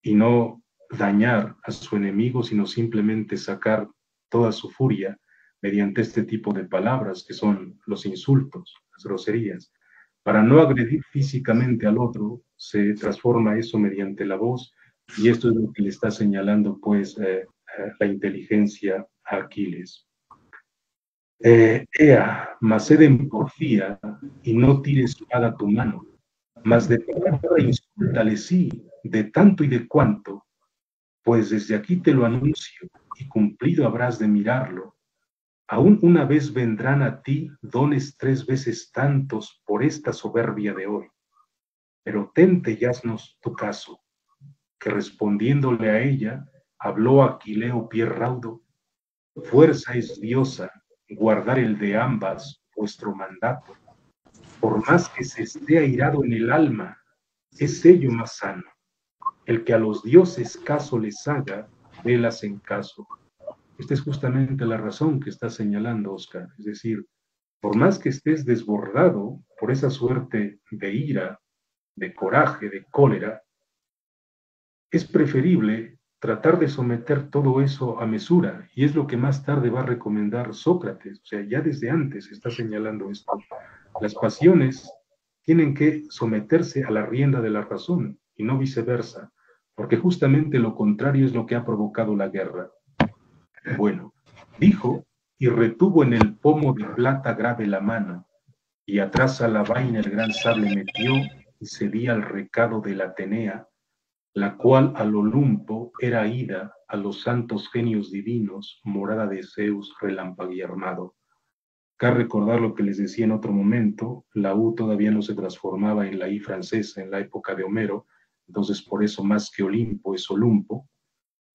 y no dañar a su enemigo, sino simplemente sacar toda su furia mediante este tipo de palabras que son los insultos, las groserías. Para no agredir físicamente al otro, se transforma eso mediante la voz, y esto es lo que le está señalando pues la inteligencia a Aquiles. Ea, mas sed en porfía, y no tire espada tu mano, mas de palabra insúltale sí, de tanto y de cuanto, pues desde aquí te lo anuncio, y cumplido habrás de mirarlo. Aún una vez vendrán a ti dones 3 veces tantos por esta soberbia de hoy. Pero tente yaznos tu caso, que respondiéndole a ella, habló Aquileo pie raudo: fuerza es diosa, guardar el de ambas vuestro mandato. Por más que se esté airado en el alma, es ello más sano. El que a los dioses caso les haga, velas en caso. Esta es justamente la razón que está señalando Oscar. Es decir, por más que estés desbordado por esa suerte de ira, de coraje, de cólera, es preferible tratar de someter todo eso a mesura, y es lo que más tarde va a recomendar Sócrates. O sea, ya desde antes está señalando esto. Las pasiones tienen que someterse a la rienda de la razón y no viceversa, porque justamente lo contrario es lo que ha provocado la guerra. Bueno, dijo, y retuvo en el pomo de plata grave la mano, y atrás a la vaina el gran sable metió, y cedía al recado de la Atenea, la cual al Olimpo era ida a los santos genios divinos, morada de Zeus relampaguearmado. Cabe recordar lo que les decía en otro momento: la U todavía no se transformaba en la I francesa en la época de Homero, entonces por eso más que Olimpo es Olumpo.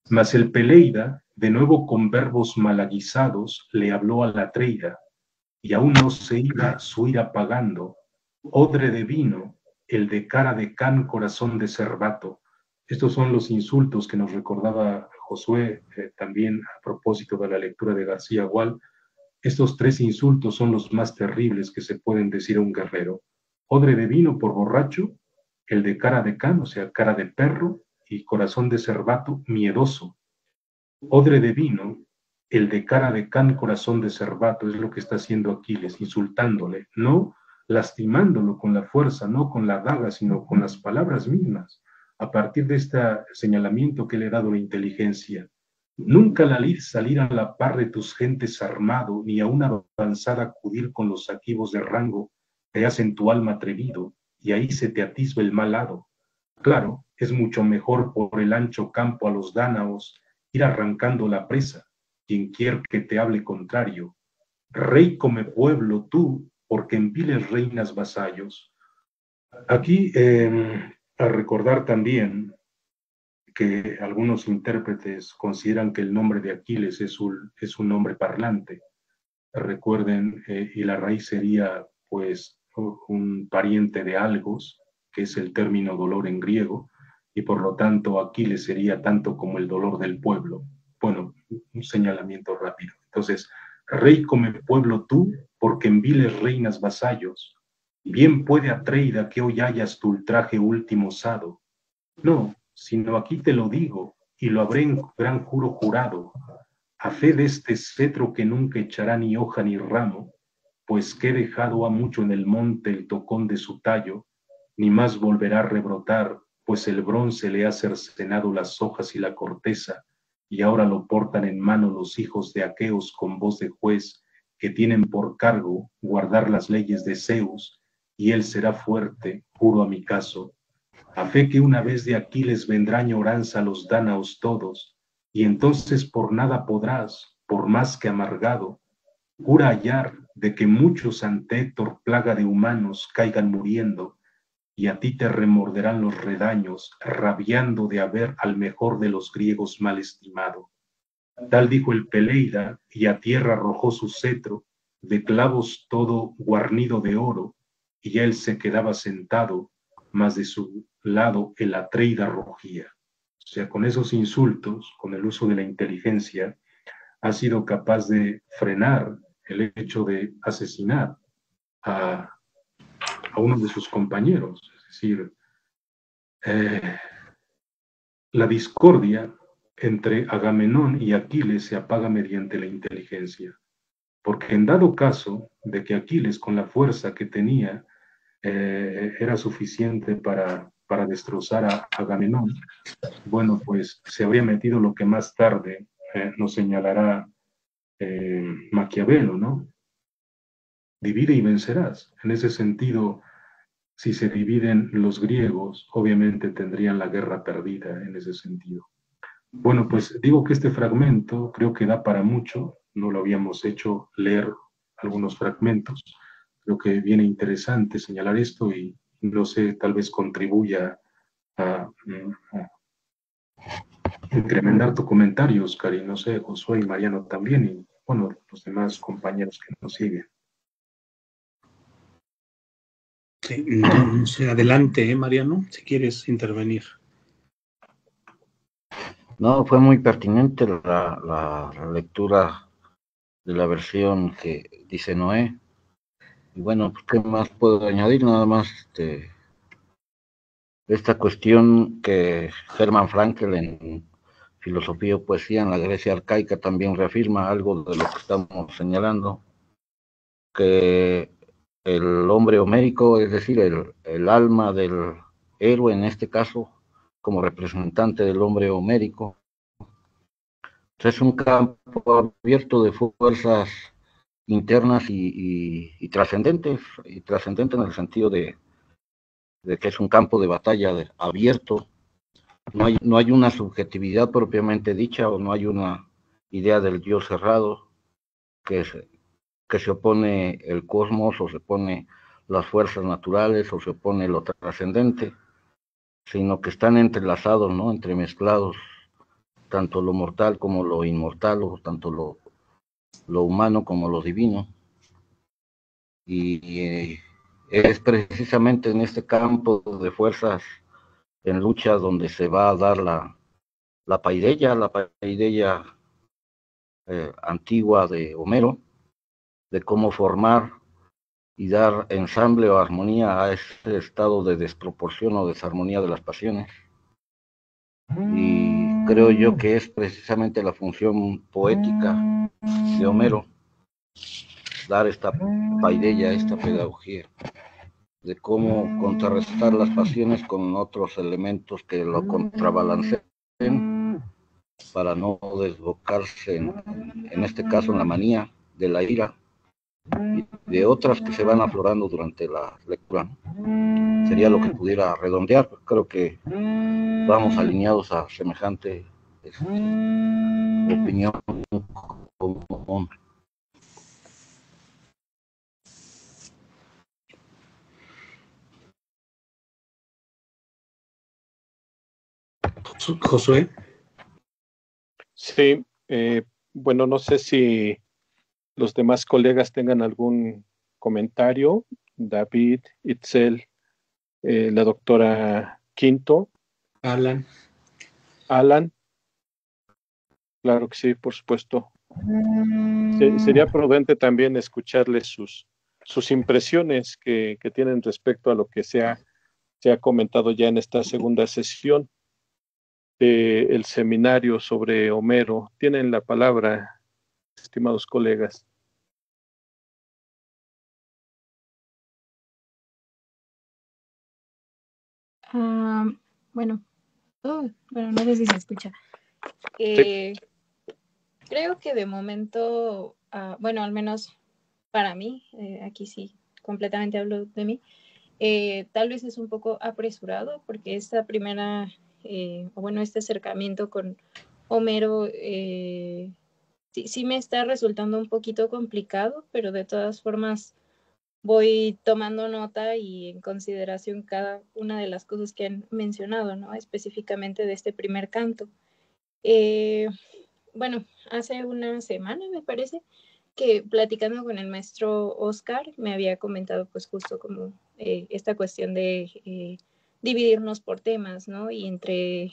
Mas el Peleida, de nuevo con verbos malaguizados, le habló a la Atreida, y aún no se iba su ira apagando: odre de vino, el de cara de can, corazón de cervato. Estos son los insultos que nos recordaba Josué, también a propósito de la lectura de García Gual. Estos 3 insultos son los más terribles que se pueden decir a un guerrero: odre de vino por borracho, el de cara de can, o sea, cara de perro, y corazón de cervato, miedoso. Odre de vino, el de cara de can, corazón de cervato, es lo que está haciendo Aquiles, insultándole, no lastimándolo con la fuerza, no con la daga, sino con las palabras mismas, a partir de este señalamiento que le ha dado la inteligencia. Nunca la lid salir a la par de tus gentes armado, ni a una avanzada acudir con los saquivos de rango, te hacen tu alma atrevido, y ahí se te atisba el mal hado. Claro, es mucho mejor por el ancho campo a los dánaos ir arrancando la presa, quien quiera que te hable contrario. Rey come pueblo tú, porque en viles reinas vasallos. Aquí, a recordar también que algunos intérpretes consideran que el nombre de Aquiles es un nombre parlante. Recuerden, y la raíz sería pues un pariente de algos, que es el término dolor en griego, y por lo tanto Aquiles sería tanto como el dolor del pueblo. Bueno, un señalamiento rápido. Entonces, rey come pueblo tú, porque en viles reinas vasallos. Bien puede Atreida que hoy hayas tu ultraje último osado. No, sino aquí te lo digo, y lo habré en gran juro jurado: a fe de este cetro que nunca echará ni hoja ni ramo, pues que dejado ha mucho en el monte el tocón de su tallo, ni más volverá a rebrotar, pues el bronce le ha cercenado las hojas y la corteza, y ahora lo portan en mano los hijos de aqueos con voz de juez, que tienen por cargo guardar las leyes de Zeus, y él será fuerte, juro a mi caso, a fe que una vez de Aquiles vendrá añoranza a los dánaos todos, y entonces por nada podrás, por más que amargado, jura hallar de que muchos ante Héctor, plaga de humanos, caigan muriendo, y a ti te remorderán los redaños, rabiando de haber al mejor de los griegos mal estimado. Tal dijo el Peleida, y a tierra arrojó su cetro, de clavos todo guarnido de oro, y él se quedaba sentado, mas de su lado el Atreida rugía. O sea, con esos insultos, con el uso de la inteligencia, ha sido capaz de frenar el hecho de asesinar a uno de sus compañeros. Es decir, la discordia entre Agamenón y Aquiles se apaga mediante la inteligencia, porque en dado caso de que Aquiles, con la fuerza que tenía, era suficiente para destrozar a Agamenón, bueno, pues se habría metido lo que más tarde nos señalará Maquiavelo, ¿no? Divide y vencerás. En ese sentido, si se dividen los griegos, obviamente tendrían la guerra perdida en ese sentido. Bueno, pues digo que este fragmento creo que da para mucho, no lo habíamos hecho leer algunos fragmentos, creo que viene interesante señalar esto y no sé, tal vez contribuya a incrementar tu comentario, Oscar, y no sé, Josué y Mariano también, y bueno, los demás compañeros que nos siguen. Sí, no sé, adelante, Mariano, si quieres intervenir. No, fue muy pertinente la lectura de la versión que dice Noé. Y bueno, pues, ¿qué más puedo añadir? Nada más esta cuestión que Hermann Frankl en Filosofía o Poesía en la Grecia arcaica también reafirma algo de lo que estamos señalando, que el hombre homérico, es decir, el alma del héroe en este caso, como representante del hombre homérico, es un campo abierto de fuerzas internas y trascendentes, y trascendente en el sentido de que es un campo de batalla abierto. No hay una subjetividad propiamente dicha o no hay una idea del yo cerrado que se opone el cosmos o se opone las fuerzas naturales o se opone lo trascendente, sino que están entrelazados, ¿no? Entremezclados, tanto lo mortal como lo inmortal, o tanto lo humano como lo divino. Y es precisamente en este campo de fuerzas en lucha donde se va a dar la paideia antigua de Homero, de cómo formar y dar ensamble o armonía a ese estado de desproporción o desarmonía de las pasiones. Y creo yo que es precisamente la función poética de Homero, dar esta paideia, esta pedagogía, de cómo contrarrestar las pasiones con otros elementos que lo contrabalanceen para no desbocarse en este caso en la manía de la ira y de otras que se van aflorando durante la lectura. Sería lo que pudiera redondear. Creo que vamos alineados a semejante opinión común. Josué. Sí, bueno, no sé si los demás colegas tengan algún comentario. David, Itzel, la doctora Quinto. Alan. Claro que sí, por supuesto. Sería prudente también escucharles sus impresiones que tienen respecto a lo que se ha comentado ya en esta segunda sesión. del seminario sobre Homero. Tienen la palabra, estimados colegas. Bueno, no sé si se escucha. Sí. Creo que de momento, bueno, al menos para mí, aquí sí, completamente hablo de mí, tal vez es un poco apresurado porque esta primera, o bueno, este acercamiento con Homero sí me está resultando un poquito complicado, pero de todas formas voy tomando nota y en consideración cada una de las cosas que han mencionado, ¿no? Específicamente de este primer canto. Bueno, hace una semana me parece que platicando con el maestro Oscar me había comentado pues justo como esta cuestión de dividirnos por temas, ¿no? Y entre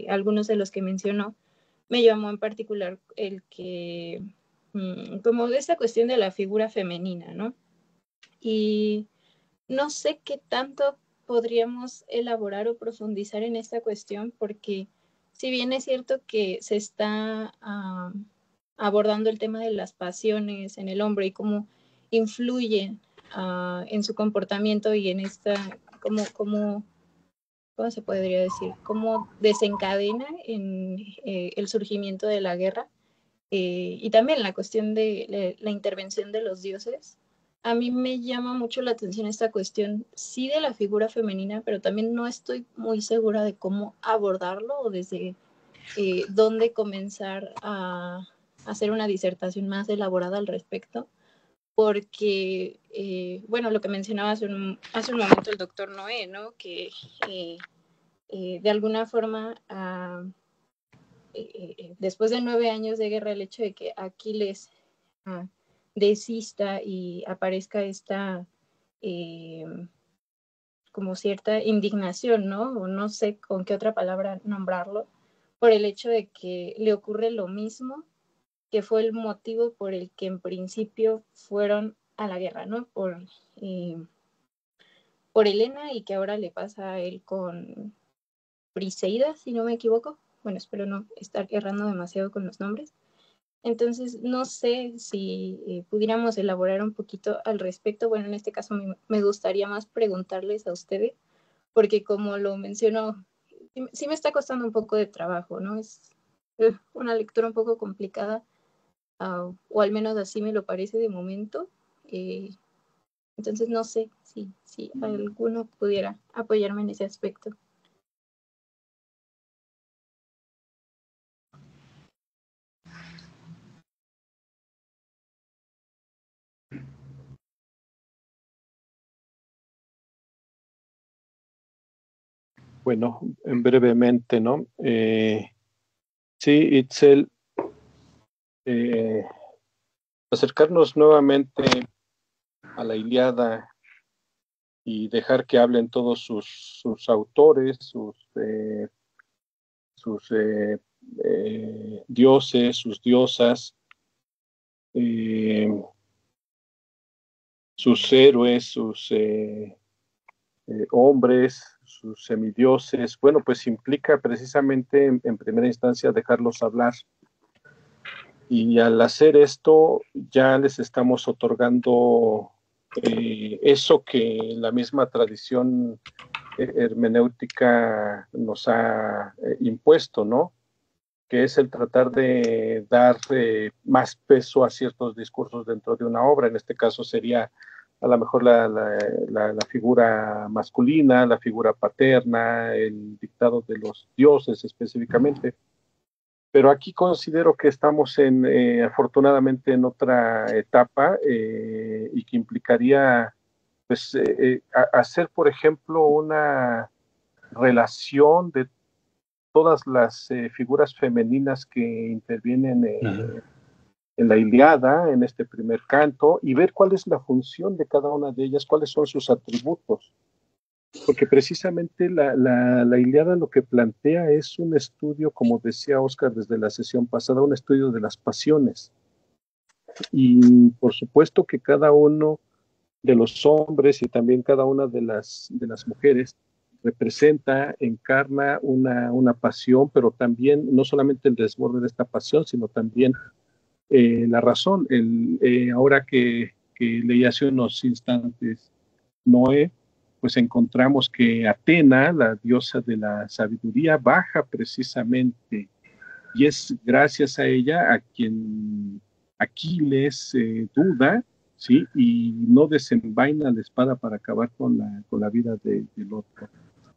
algunos de los que mencionó, me llamó en particular el que, como esta cuestión de la figura femenina, ¿no? Y no sé qué tanto podríamos elaborar o profundizar en esta cuestión, porque si bien es cierto que se está abordando el tema de las pasiones en el hombre y cómo influyen en su comportamiento y en esta, ¿cómo se podría decir? Cómo desencadena en el surgimiento de la guerra y también la cuestión de la intervención de los dioses. A mí me llama mucho la atención esta cuestión, sí de la figura femenina, pero también no estoy muy segura de cómo abordarlo o desde dónde comenzar a hacer una disertación más elaborada al respecto, porque, bueno, lo que mencionaba hace un momento el doctor Noé, ¿no? Que de alguna forma, después de 9 años de guerra, el hecho de que Aquiles desista y aparezca esta como cierta indignación, ¿no? O no sé con qué otra palabra nombrarlo, por el hecho de que le ocurre lo mismo que fue el motivo por el que en principio fueron a la guerra, ¿no? Por Helena y que ahora le pasa a él con Briseida, si no me equivoco. Bueno, espero no estar errando demasiado con los nombres. Entonces, no sé si pudiéramos elaborar un poquito al respecto. Bueno, en este caso me gustaría más preguntarles a ustedes, porque como lo menciono, sí me está costando un poco de trabajo, ¿no? Es una lectura un poco complicada, o al menos así me lo parece de momento. Entonces, no sé si alguno pudiera apoyarme en ese aspecto. Bueno, brevemente, ¿no? Sí, Itzel, acercarnos nuevamente a la Ilíada y dejar que hablen todos sus autores, sus dioses, sus diosas, sus héroes, sus hombres, sus semidioses. Bueno, pues implica precisamente en primera instancia dejarlos hablar. Y al hacer esto ya les estamos otorgando eso que la misma tradición hermenéutica nos ha impuesto, ¿no? Que es el tratar de dar más peso a ciertos discursos dentro de una obra. En este caso sería a lo mejor la figura masculina, la figura paterna, el dictado de los dioses específicamente. Pero aquí considero que estamos afortunadamente en otra etapa y que implicaría pues, hacer, por ejemplo, una relación de todas las figuras femeninas que intervienen en la Ilíada, en este primer canto, y ver cuál es la función de cada una de ellas, cuáles son sus atributos. Porque precisamente la Ilíada lo que plantea es un estudio, como decía Oscar desde la sesión pasada, un estudio de las pasiones. Y por supuesto que cada uno de los hombres y también cada una de las mujeres representa, encarna una pasión, pero también no solamente el desborde de esta pasión, sino también la razón. Ahora que leí hace unos instantes Noé, pues encontramos que Atena, la diosa de la sabiduría, baja precisamente, y es gracias a ella a quien Aquiles duda, ¿sí? Y no desenvaina la espada para acabar con la vida del otro.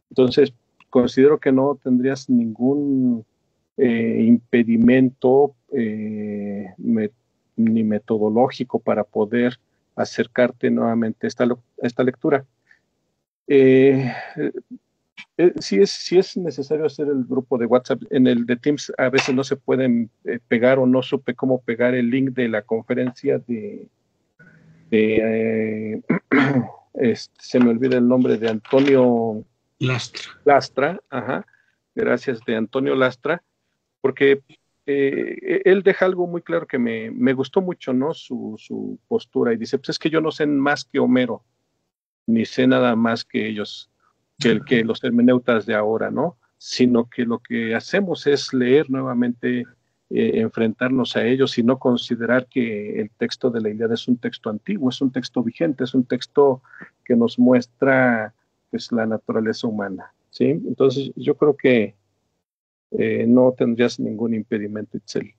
Entonces, considero que no tendrías ningún impedimento ni metodológico para poder acercarte nuevamente a esta lectura. Sí es necesario hacer el grupo de WhatsApp. En el de Teams a veces no se pueden pegar, o no supe cómo pegar el link de la conferencia se me olvida el nombre, de Antonio Lastra, ajá, gracias, de Antonio Lastra, porque él deja algo muy claro que me gustó mucho, ¿no? Su postura, y dice, pues es que yo no sé más que Homero, ni sé nada más que ellos, que los hermeneutas de ahora, ¿no? Sino que lo que hacemos es leer nuevamente, enfrentarnos a ellos y no considerar que el texto de la Ilíada es un texto antiguo, es un texto vigente, es un texto que nos muestra, pues, la naturaleza humana, ¿sí? Entonces yo creo que no tendrías ningún impedimento, Itzel.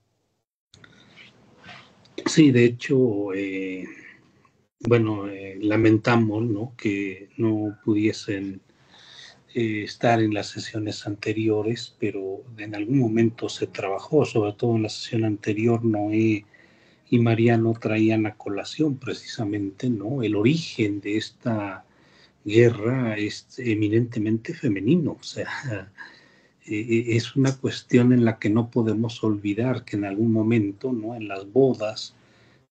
Sí, de hecho, lamentamos, ¿no?, que no pudiesen estar en las sesiones anteriores, pero en algún momento se trabajó, sobre todo en la sesión anterior. Noé y Mariano traían a colación precisamente, ¿no?, el origen de esta guerra es eminentemente femenino. O sea, es una cuestión en la que no podemos olvidar que en algún momento, ¿no?, en las bodas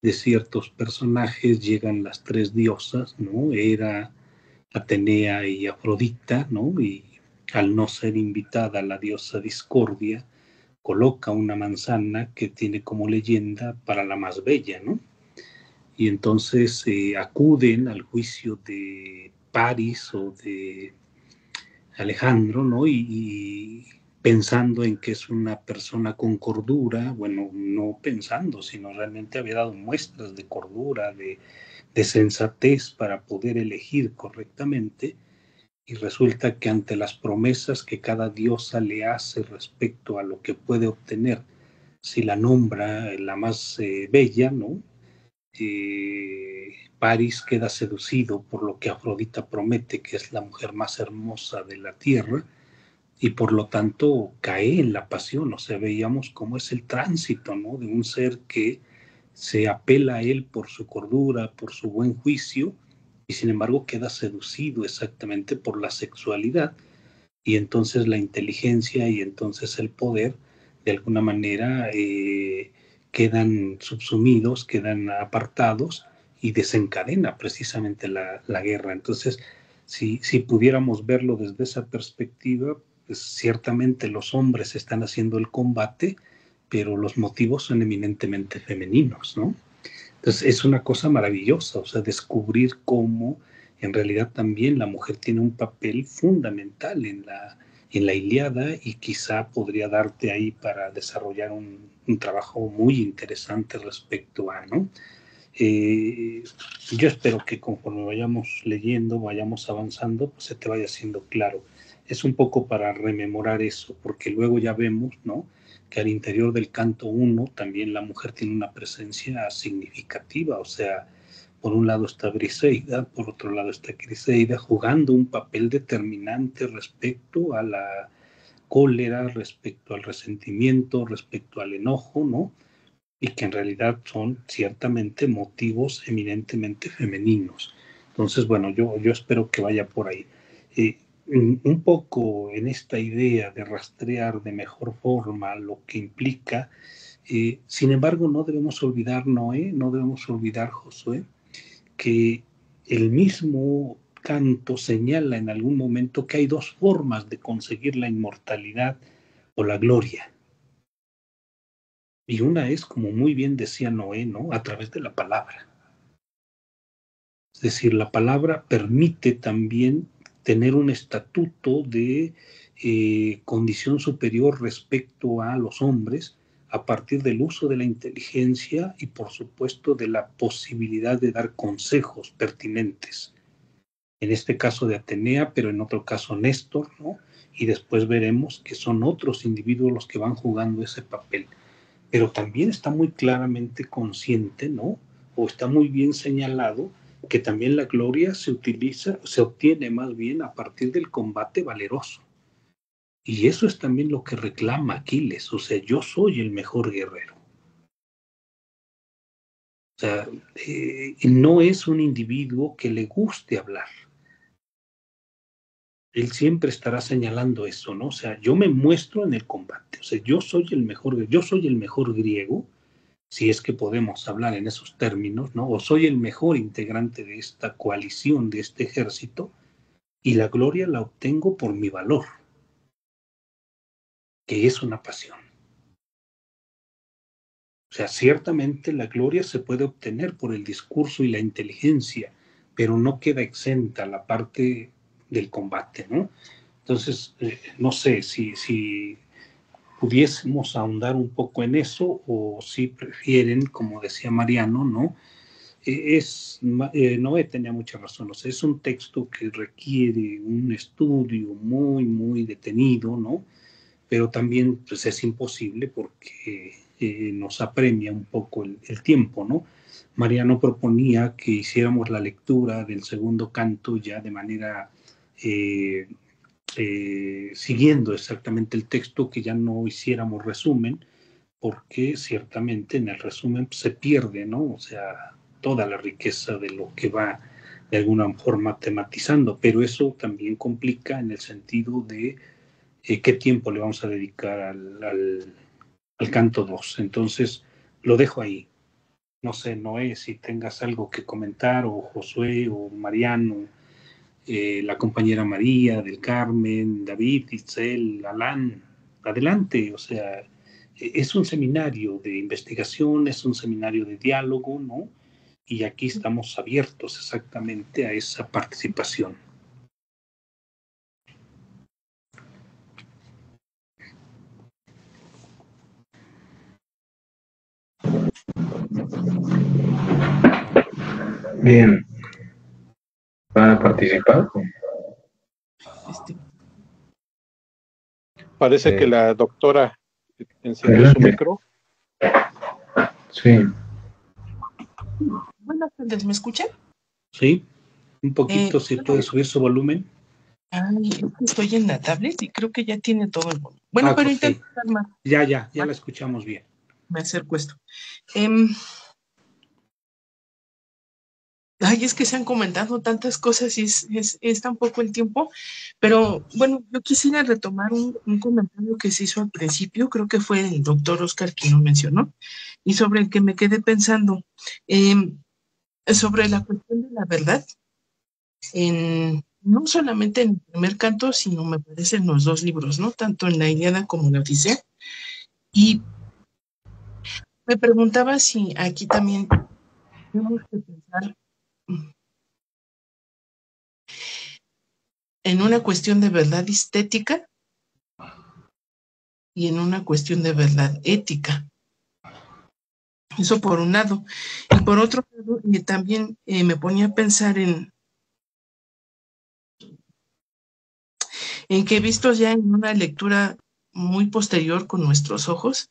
de ciertos personajes llegan las tres diosas, ¿no? Hera, Atenea y Afrodita, ¿no? Y al no ser invitada la diosa Discordia, coloca una manzana que tiene como leyenda para la más bella, ¿no? Y entonces acuden al juicio de Paris o de Alejandro, ¿no? Y pensando en que es una persona con cordura, bueno, no pensando, sino realmente había dado muestras de cordura, de sensatez para poder elegir correctamente, y resulta que ante las promesas que cada diosa le hace respecto a lo que puede obtener si la nombra la más bella, ¿no? Paris queda seducido por lo que Afrodita promete, que es la mujer más hermosa de la tierra, y por lo tanto cae en la pasión. O sea, veíamos cómo es el tránsito, ¿no?, de un ser que se apela a él por su cordura, por su buen juicio, y sin embargo queda seducido exactamente por la sexualidad, y entonces la inteligencia y entonces el poder de alguna manera quedan subsumidos, quedan apartados, y desencadena precisamente la guerra. Entonces, si pudiéramos verlo desde esa perspectiva, pues ciertamente los hombres están haciendo el combate, pero los motivos son eminentemente femeninos, ¿no? Entonces es una cosa maravillosa, o sea, descubrir cómo en realidad también la mujer tiene un papel fundamental en la Ilíada, y quizá podría darte ahí para desarrollar un trabajo muy interesante respecto a, ¿no? Yo espero que conforme vayamos leyendo, vayamos avanzando, pues se te vaya haciendo claro. Es un poco para rememorar eso, porque luego ya vemos, ¿no?, que al interior del canto 1 también la mujer tiene una presencia significativa. O sea, por un lado está Briseida, por otro lado está Criseida, jugando un papel determinante respecto a la cólera, respecto al resentimiento, respecto al enojo, ¿no? Y que en realidad son ciertamente motivos eminentemente femeninos. Entonces, bueno, yo espero que vaya por ahí. Un poco en esta idea de rastrear de mejor forma lo que implica. Sin embargo, no debemos olvidar, Noé, no debemos olvidar, Josué, que el mismo canto señala en algún momento que hay dos formas de conseguir la inmortalidad o la gloria. Y una es, como muy bien decía Noé, ¿no?, a través de la palabra. Es decir, la palabra permite también tener un estatuto de condición superior respecto a los hombres a partir del uso de la inteligencia y, por supuesto, de la posibilidad de dar consejos pertinentes. En este caso de Atenea, pero en otro caso Néstor, ¿no? Y después veremos que son otros individuos los que van jugando ese papel. Pero también está muy claramente consciente, ¿no? O está muy bien señalado que también la gloria se obtiene más bien a partir del combate valeroso. Y eso es también lo que reclama Aquiles, o sea, yo soy el mejor guerrero. O sea, no es un individuo que le guste hablar. Él siempre estará señalando eso, ¿no? O sea, yo me muestro en el combate, o sea, yo soy el mejor griego, si es que podemos hablar en esos términos, ¿no? O soy el mejor integrante de esta coalición, de este ejército, y la gloria la obtengo por mi valor, que es una pasión. O sea, ciertamente la gloria se puede obtener por el discurso y la inteligencia, pero no queda exenta la parte del combate, ¿no? Entonces, no sé si pudiésemos ahondar un poco en eso o si prefieren, como decía Mariano, ¿no? Noé tenía mucha razón, o sea, es un texto que requiere un estudio muy, muy detenido, ¿no? Pero también pues, es imposible porque nos apremia un poco el tiempo, ¿no? Mariano proponía que hiciéramos la lectura del segundo canto ya de manera siguiendo exactamente el texto, que ya no hiciéramos resumen, porque ciertamente en el resumen se pierde, ¿no? O sea, toda la riqueza de lo que va de alguna forma tematizando, pero eso también complica en el sentido de qué tiempo le vamos a dedicar al canto 2. Entonces, lo dejo ahí. No sé, Noé, si tengas algo que comentar, o Josué, o Mariano, la compañera María del Carmen, David, Itzel, Alán, adelante, o sea, es un seminario de investigación, es un seminario de diálogo, ¿no? Y aquí estamos abiertos exactamente a esa participación. Bien. ¿Van a participar? Parece que la doctora encendió su micro. Sí. Buenas tardes, ¿me escuchan? Sí, un poquito, si puede subir su volumen. Ay, estoy en la tablet y creo que ya tiene todo el volumen. Bueno, pero Okay. intentar más. Ya la escuchamos bien. Me acerco esto. Ay, es que se han comentado tantas cosas y es tan poco el tiempo, pero bueno, yo quisiera retomar un comentario que se hizo al principio, creo que fue el doctor Oscar quien lo mencionó, y sobre el que me quedé pensando, sobre la cuestión de la verdad, no solamente en el primer canto, sino me parece en los dos libros, ¿no? Tanto en la Ilíada como en la Odisea. Y me preguntaba si aquí también tenemos que pensar en una cuestión de verdad estética y en una cuestión de verdad ética. Eso por un lado. Y por otro lado, también me ponía a pensar en que vistos ya en una lectura muy posterior con nuestros ojos,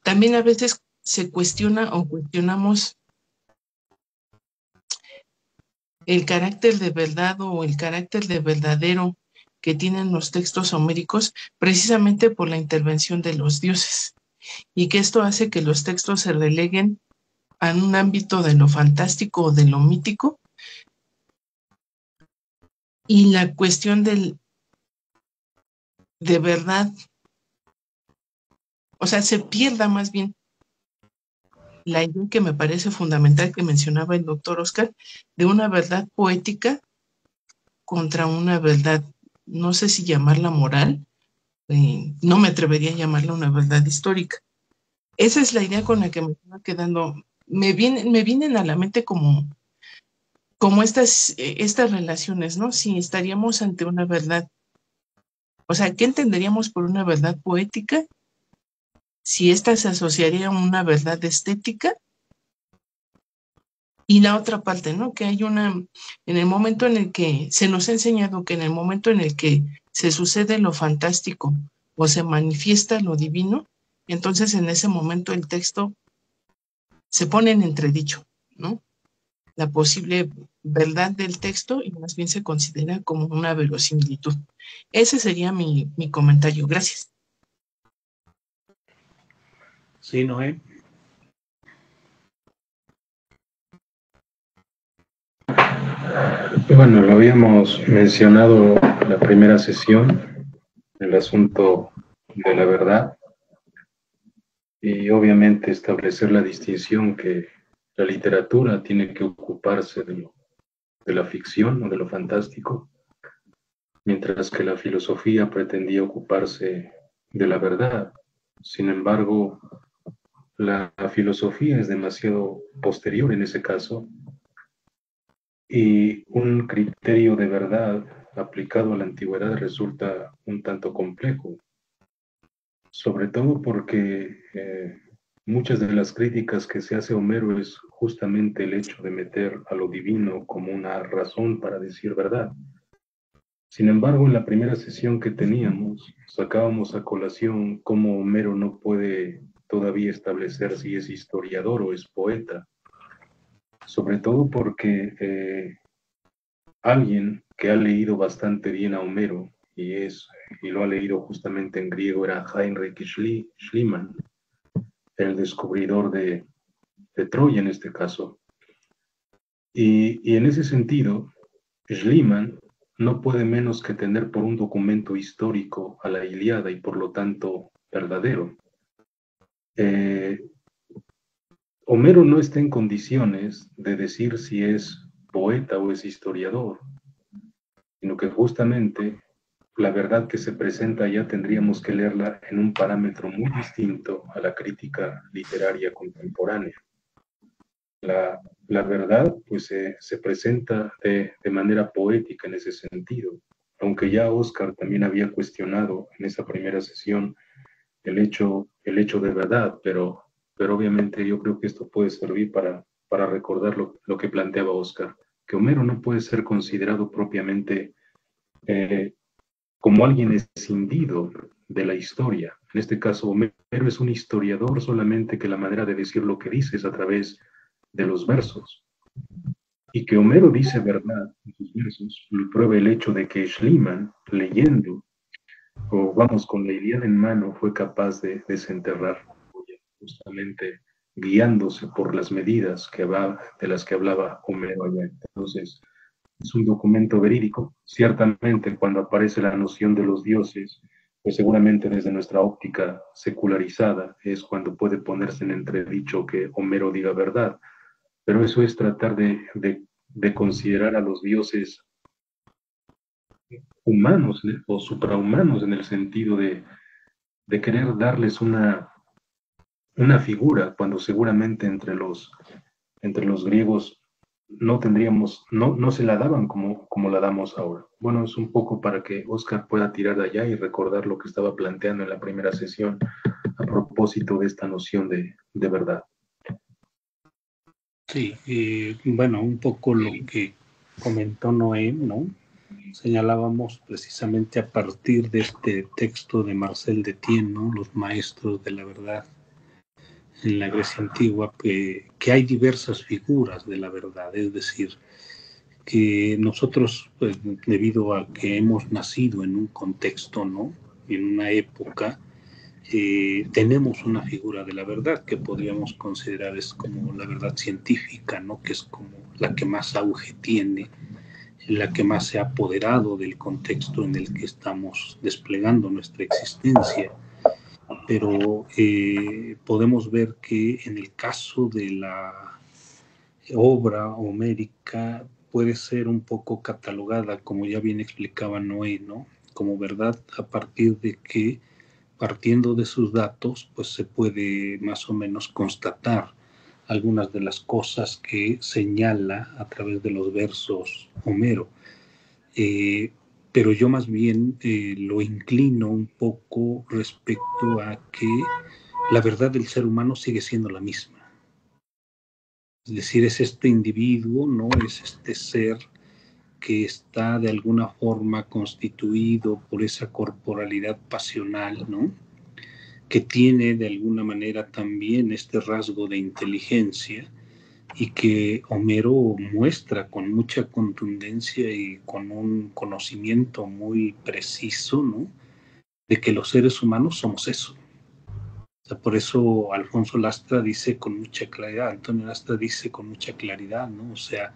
también a veces se cuestiona o cuestionamos el carácter de verdad o el carácter de verdadero que tienen los textos homéricos precisamente por la intervención de los dioses, y que esto hace que los textos se releguen a un ámbito de lo fantástico o de lo mítico, y la cuestión de verdad, o sea, se pierda más bien la idea que me parece fundamental que mencionaba el doctor Oscar, de una verdad poética contra una verdad, no sé si llamarla moral, no me atrevería a llamarla una verdad histórica. Esa es la idea con la que me estaba quedando. Me vienen a la mente como como estas relaciones, ¿no? Si estaríamos ante una verdad, o sea, ¿qué entenderíamos por una verdad poética? Si esta se asociaría a una verdad estética. Y la otra parte, ¿no? Que hay en el momento en el que se nos ha enseñado que en el momento en el que se sucede lo fantástico o se manifiesta lo divino, entonces en ese momento el texto se pone en entredicho, ¿no? La posible verdad del texto y más bien se considera como una verosimilitud. Ese sería mi comentario. Gracias. Sí, Noé. Bueno, lo habíamos mencionado en la primera sesión, el asunto de la verdad, y obviamente establecer la distinción que la literatura tiene que ocuparse de la ficción o de lo fantástico, mientras que la filosofía pretendía ocuparse de la verdad. Sin embargo, la filosofía es demasiado posterior en ese caso, y un criterio de verdad aplicado a la antigüedad resulta un tanto complejo, sobre todo porque muchas de las críticas que se hace a Homero es justamente el hecho de meter a lo divino como una razón para decir verdad. Sin embargo, en la primera sesión que teníamos, sacábamos a colación cómo Homero no puede todavía establecer si es historiador o es poeta, sobre todo porque alguien que ha leído bastante bien a Homero y lo ha leído justamente en griego era Heinrich Schliemann, el descubridor de Troya en este caso. Y en ese sentido, Schliemann no puede menos que tener por un documento histórico a la Ilíada y por lo tanto verdadero. Homero no está en condiciones de decir si es poeta o es historiador, sino que justamente la verdad que se presenta ya tendríamos que leerla en un parámetro muy distinto a la crítica literaria contemporánea. La verdad pues se presenta de manera poética en ese sentido, aunque ya Oscar también había cuestionado en esa primera sesión el hecho de verdad, pero obviamente yo creo que esto puede servir para recordar lo que planteaba Oscar, que Homero no puede ser considerado propiamente como alguien escindido de la historia. En este caso, Homero es un historiador solamente que la manera de decir lo que dice es a través de los versos. Y que Homero dice verdad en sus versos lo prueba el hecho de que Schliemann, leyendo, o vamos, con la Ilíada en mano, fue capaz de desenterrar, justamente guiándose por las medidas de las que hablaba Homero allá. Entonces, es un documento verídico. Ciertamente, cuando aparece la noción de los dioses, pues seguramente desde nuestra óptica secularizada es cuando puede ponerse en entredicho que Homero diga verdad. Pero eso es tratar de considerar a los dioses humanos o suprahumanos en el sentido de querer darles una figura, cuando seguramente entre los griegos no tendríamos, no se la daban como la damos ahora. Bueno, es un poco para que Oscar pueda tirar de allá y recordar lo que estaba planteando en la primera sesión a propósito de esta noción de verdad. Sí, bueno, un poco lo que comentó Noé, ¿no? Señalábamos precisamente a partir de este texto de Marcel Detienne, ¿no? Los maestros de la verdad en la Grecia antigua, que hay diversas figuras de la verdad, es decir, que nosotros, pues, debido a que hemos nacido en un contexto, ¿no? En una época, tenemos una figura de la verdad que podríamos considerar es como la verdad científica, ¿no? Que es como la que más auge tiene, la que más se ha apoderado del contexto en el que estamos desplegando nuestra existencia. Pero podemos ver que en el caso de la obra homérica puede ser un poco catalogada, como ya bien explicaba Noé, ¿no? Como verdad a partir de que, partiendo de sus datos, pues se puede más o menos constatar algunas de las cosas que señala a través de los versos Homero. Pero yo más bien lo inclino un poco respecto a que la verdad del ser humano sigue siendo la misma. Es decir, es este individuo, ¿no? Es este ser que está de alguna forma constituido por esa corporalidad pasional, ¿no? Que tiene de alguna manera también este rasgo de inteligencia y que Homero muestra con mucha contundencia y con un conocimiento muy preciso, ¿no? De que los seres humanos somos eso. O sea, por eso Alfonso Lastra dice con mucha claridad, Antonio Lastra dice con mucha claridad, ¿no? O sea,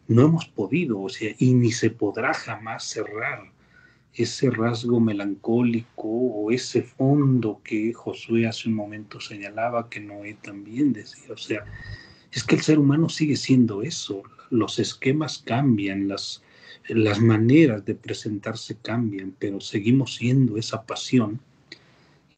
no hemos podido, o sea, y ni se podrá jamás cerrar ese rasgo melancólico o ese fondo que Josué hace un momento señalaba, que Noé también decía. O sea, es que el ser humano sigue siendo eso. Los esquemas cambian, las maneras de presentarse cambian, pero seguimos siendo esa pasión.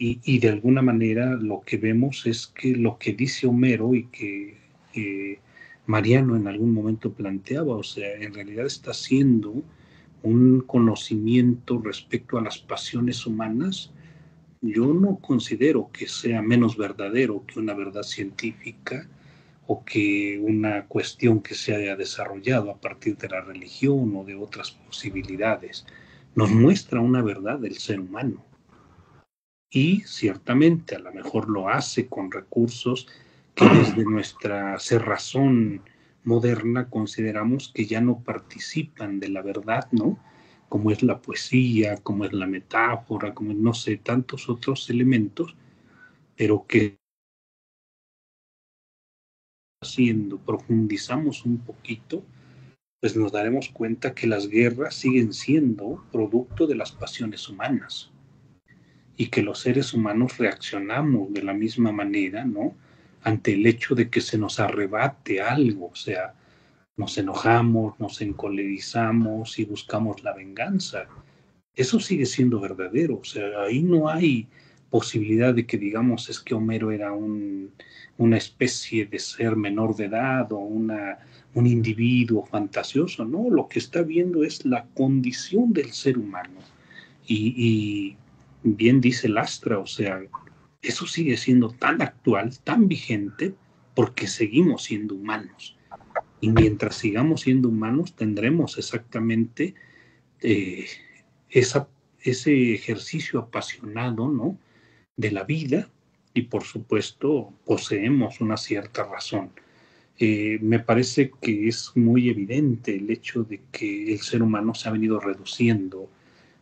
Y de alguna manera lo que vemos es que lo que dice Homero y que Mariano en algún momento planteaba, o sea, en realidad está siendo un conocimiento respecto a las pasiones humanas. Yo no considero que sea menos verdadero que una verdad científica o que una cuestión que se haya desarrollado a partir de la religión o de otras posibilidades. Nos muestra una verdad del ser humano. Y ciertamente a lo mejor lo hace con recursos que desde nuestra cerrazón moderna consideramos que ya no participan de la verdad, ¿no? Como es la poesía, como es la metáfora, como no sé, tantos otros elementos, pero que haciendo, profundizamos un poquito, pues nos daremos cuenta que las guerras siguen siendo producto de las pasiones humanas y que los seres humanos reaccionamos de la misma manera, ¿no? Ante el hecho de que se nos arrebate algo, o sea, nos enojamos, nos encolerizamos y buscamos la venganza. Eso sigue siendo verdadero, o sea, ahí no hay posibilidad de que digamos es que Homero era una especie de ser menor de edad o un individuo fantasioso, no, lo que está viendo es la condición del ser humano. Y bien dice Lastra, o sea, eso sigue siendo tan actual, tan vigente, porque seguimos siendo humanos. Y mientras sigamos siendo humanos, tendremos exactamente ese ejercicio apasionado, ¿no? De la vida, y por supuesto poseemos una cierta razón. Me parece que es muy evidente el hecho de que el ser humano se ha venido reduciendo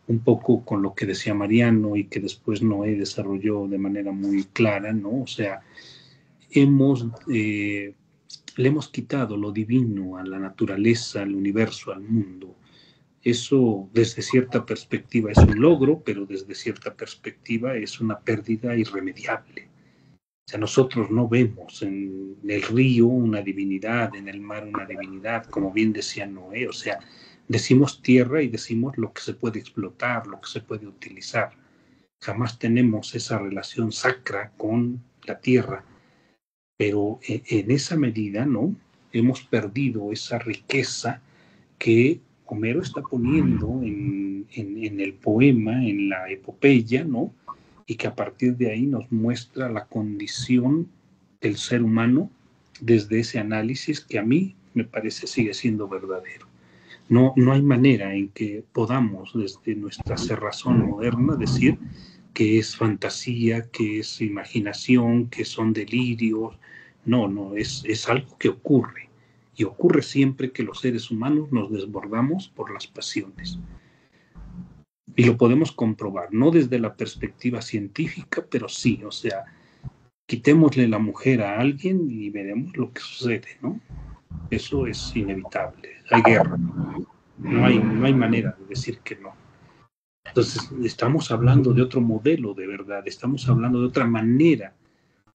un poco con lo que decía Mariano y que después Noé desarrolló de manera muy clara, ¿no? O sea, le hemos quitado lo divino a la naturaleza, al universo, al mundo. Eso desde cierta perspectiva es un logro, pero desde cierta perspectiva es una pérdida irremediable. O sea, nosotros no vemos en el río una divinidad, en el mar una divinidad, como bien decía Noé. O sea, decimos tierra y decimos lo que se puede explotar, lo que se puede utilizar. Jamás tenemos esa relación sacra con la tierra. Pero en esa medida, ¿no? Hemos perdido esa riqueza que Homero está poniendo en el poema, en la epopeya, ¿no? Y que a partir de ahí nos muestra la condición del ser humano desde ese análisis que a mí me parece sigue siendo verdadero. No hay manera en que podamos desde nuestra cerrazón moderna decir que es fantasía, que es imaginación, que son delirios. No, es algo que ocurre. Y ocurre siempre que los seres humanos nos desbordamos por las pasiones. Y lo podemos comprobar, no desde la perspectiva científica, pero sí, o sea, quitémosle la mujer a alguien y veremos lo que sucede, ¿no? Eso es inevitable. Hay guerra. No hay manera de decir que no. Entonces, estamos hablando de otro modelo de verdad, estamos hablando de otra manera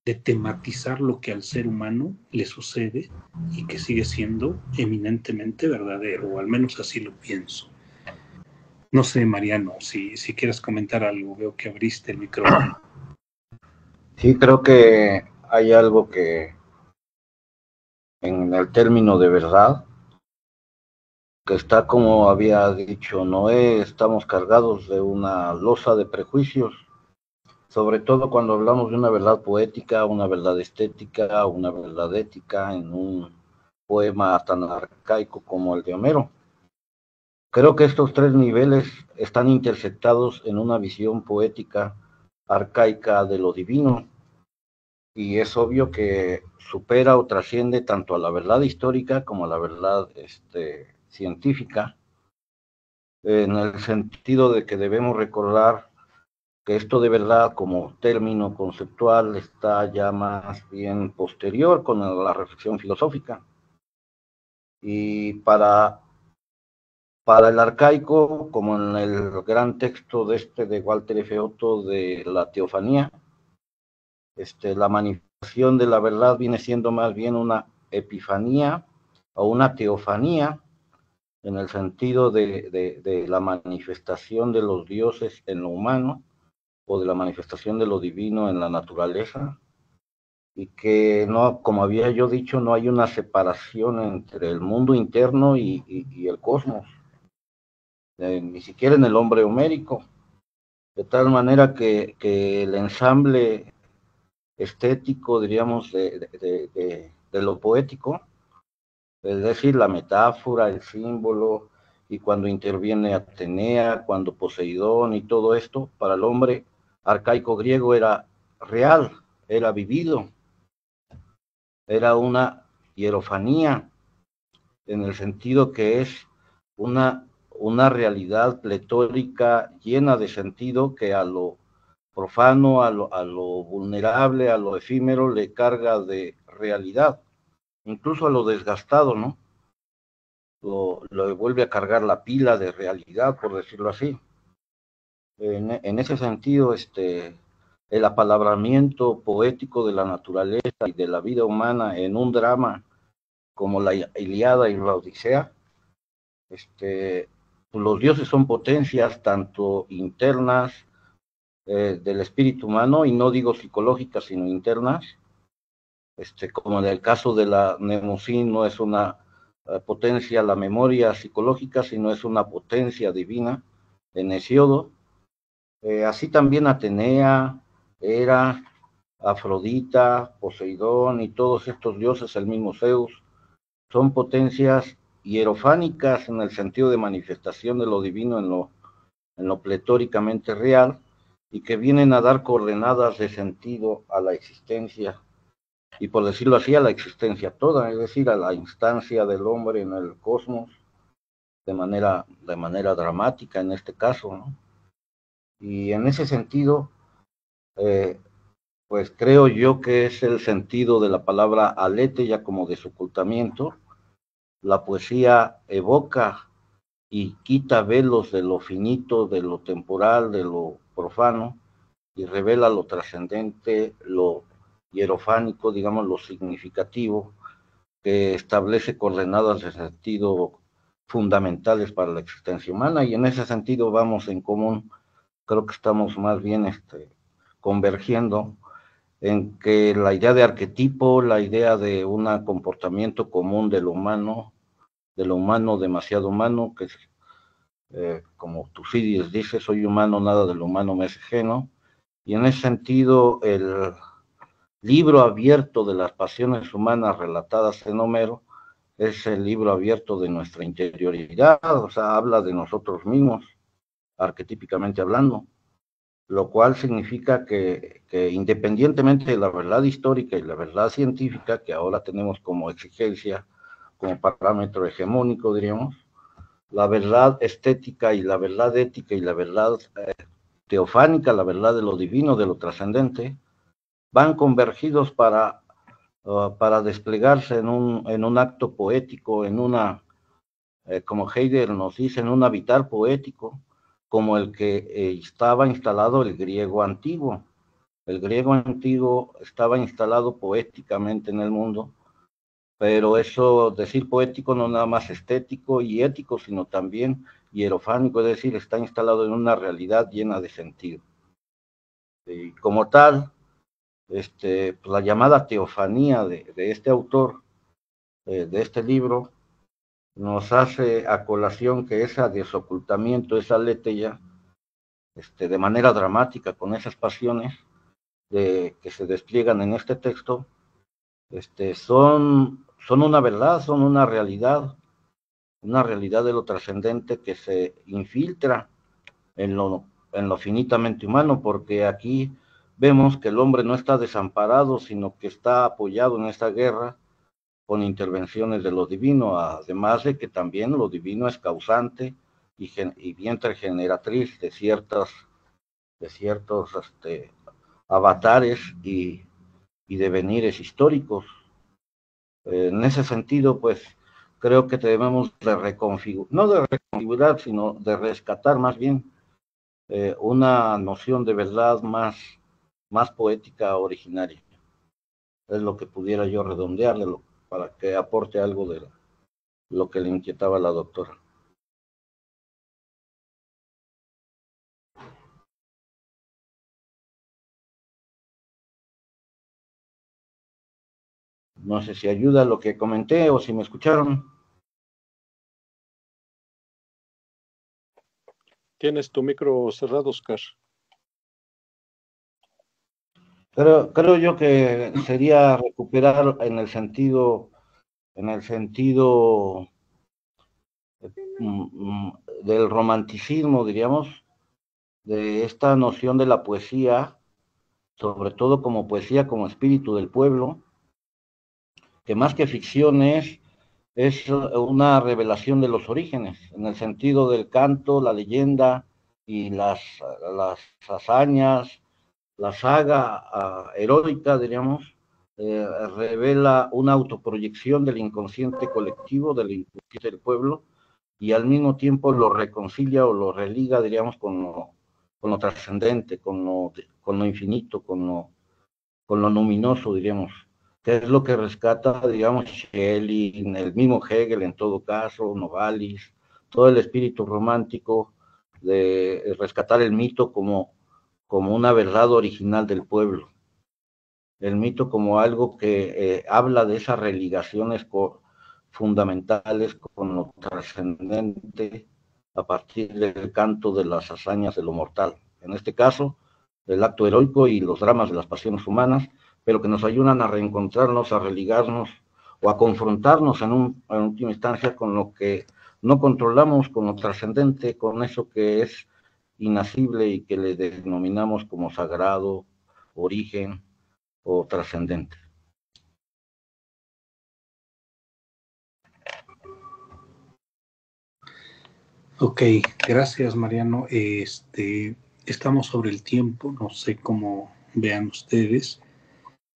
de tematizar lo que al ser humano le sucede y que sigue siendo eminentemente verdadero, o al menos así lo pienso. No sé, Mariano, si quieres comentar algo, veo que abriste el micrófono. Sí, creo que hay algo que en el término de verdad, que está, como había dicho Noé, estamos cargados de una losa de prejuicios, sobre todo cuando hablamos de una verdad poética, una verdad estética, una verdad ética en un poema tan arcaico como el de Homero. Creo que estos tres niveles están intersectados en una visión poética arcaica de lo divino, y es obvio que supera o trasciende tanto a la verdad histórica como a la verdad científica, en el sentido de que debemos recordar que esto de verdad como término conceptual está ya más bien posterior con la reflexión filosófica. Y para el arcaico, como en el gran texto de Walter F. Otto de la teofanía, la manifestación de la verdad viene siendo más bien una epifanía o una teofanía, en el sentido de la manifestación de los dioses en lo humano, o de la manifestación de lo divino en la naturaleza, y que no, como había yo dicho, no hay una separación entre el mundo interno y el cosmos, ni siquiera en el hombre homérico, de tal manera que el ensamble estético, diríamos, de lo poético, es decir, la metáfora, el símbolo, y cuando interviene Atenea, cuando Poseidón y todo esto, para el hombre arcaico griego era real, era vivido, era una hierofanía, en el sentido que es una realidad pletórica llena de sentido que a lo profano, a lo vulnerable, a lo efímero le carga de realidad, incluso a lo desgastado, ¿no? Lo vuelve a cargar la pila de realidad, por decirlo así. En ese sentido, el apalabramiento poético de la naturaleza y de la vida humana en un drama como la Ilíada y la Odisea, los dioses son potencias tanto internas del espíritu humano, y no digo psicológicas, sino internas, como en el caso de la Mnemosyne no es una potencia la memoria psicológica, sino es una potencia divina en Hesiodo. Así también Atenea, Hera, Afrodita, Poseidón y todos estos dioses, el mismo Zeus, son potencias hierofánicas en el sentido de manifestación de lo divino en lo pletóricamente real, y que vienen a dar coordenadas de sentido a la existencia, y por decirlo así, a la existencia toda, es decir, a la instancia del hombre en el cosmos, de manera dramática en este caso, ¿no? Y en ese sentido, pues creo yo que es el sentido de la palabra aletheia como desocultamiento. La poesía evoca y quita velos de lo finito, de lo temporal, de lo profano, y revela lo trascendente, lo hierofánico, digamos, lo significativo, que establece coordenadas de sentido fundamentales para la existencia humana, y en ese sentido vamos en común. Creo que estamos más bien convergiendo en que la idea de arquetipo, la idea de un comportamiento común de lo humano demasiado humano, que es, como Tucídides dice, soy humano, nada de lo humano me es ajeno, y en ese sentido el libro abierto de las pasiones humanas relatadas en Homero es el libro abierto de nuestra interioridad, o sea, habla de nosotros mismos, arquetípicamente hablando, lo cual significa que independientemente de la verdad histórica y la verdad científica, que ahora tenemos como exigencia, como parámetro hegemónico, diríamos, la verdad estética y la verdad ética y la verdad teofánica, la verdad de lo divino, de lo trascendente, van convergidos para desplegarse en un acto poético, en una, como Heidegger nos dice, en un habitar poético, como el que estaba instalado el griego antiguo. El griego antiguo estaba instalado poéticamente en el mundo, pero eso, decir poético, no nada más estético y ético, sino también hierofánico, es decir, está instalado en una realidad llena de sentido. Y como tal, pues la llamada teofanía de este autor de este libro, nos hace a colación que ese desocultamiento, esa aletheia, de manera dramática, con esas pasiones que se despliegan en este texto, son una verdad, son una realidad de lo trascendente que se infiltra en lo finitamente humano, porque aquí vemos que el hombre no está desamparado, sino que está apoyado en esta guerra con intervenciones de lo divino, además de que también lo divino es causante y vientre generatriz de ciertos avatares y devenires históricos. En ese sentido, pues, creo que debemos de no de reconfigurar, sino de rescatar más bien una noción de verdad más poética originaria. Es lo que pudiera yo redondearle para que aporte algo de lo que le inquietaba a la doctora. No sé si ayuda lo que comenté o si me escucharon. Tienes tu micro cerrado, Oscar. Creo yo que sería recuperar en el sentido del romanticismo, diríamos, de esta noción de la poesía, sobre todo como poesía, como espíritu del pueblo, que más que ficción es una revelación de los orígenes, en el sentido del canto, la leyenda y las hazañas, la saga heroica, diríamos, revela una autoproyección del inconsciente colectivo, del inconsciente del pueblo, y al mismo tiempo lo reconcilia o lo religa, diríamos, con lo trascendente, con lo infinito, con lo luminoso, diríamos, que es lo que rescata, digamos, Shelley, el mismo Hegel en todo caso, Novalis, todo el espíritu romántico de rescatar el mito como una verdad original del pueblo, el mito como algo que habla de esas religaciones fundamentales con lo trascendente a partir del canto de las hazañas de lo mortal, en este caso el acto heroico y los dramas de las pasiones humanas, pero que nos ayudan a reencontrarnos, a religarnos o a confrontarnos en última instancia con lo que no controlamos, con lo trascendente, con eso que es inacible y que le denominamos como sagrado, origen o trascendente. Ok, gracias Mariano. Estamos sobre el tiempo, no sé cómo vean ustedes,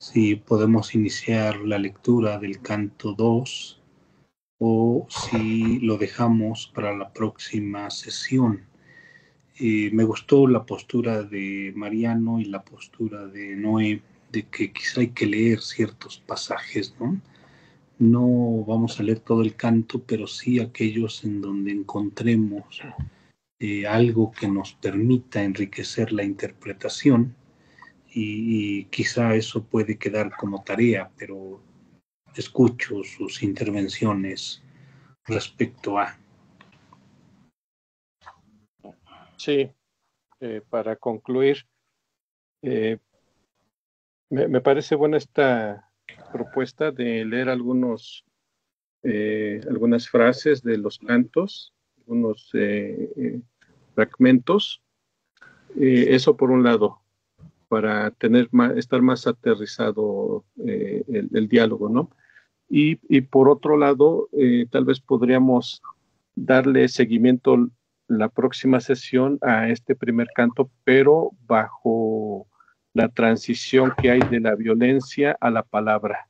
si podemos iniciar la lectura del canto 2 o si lo dejamos para la próxima sesión. Me gustó la postura de Mariano y la postura de Noé, de que quizá hay que leer ciertos pasajes, ¿no? No vamos a leer todo el canto, pero sí aquellos en donde encontremos algo que nos permita enriquecer la interpretación y quizá eso puede quedar como tarea, pero escucho sus intervenciones respecto a. Sí, para concluir, me parece buena esta propuesta de leer algunas frases de los cantos, algunos fragmentos. Eso por un lado, para estar más aterrizado el diálogo, ¿no? Y por otro lado, tal vez podríamos darle seguimiento la próxima sesión a este primer canto, pero bajo la transición que hay de la violencia a la palabra.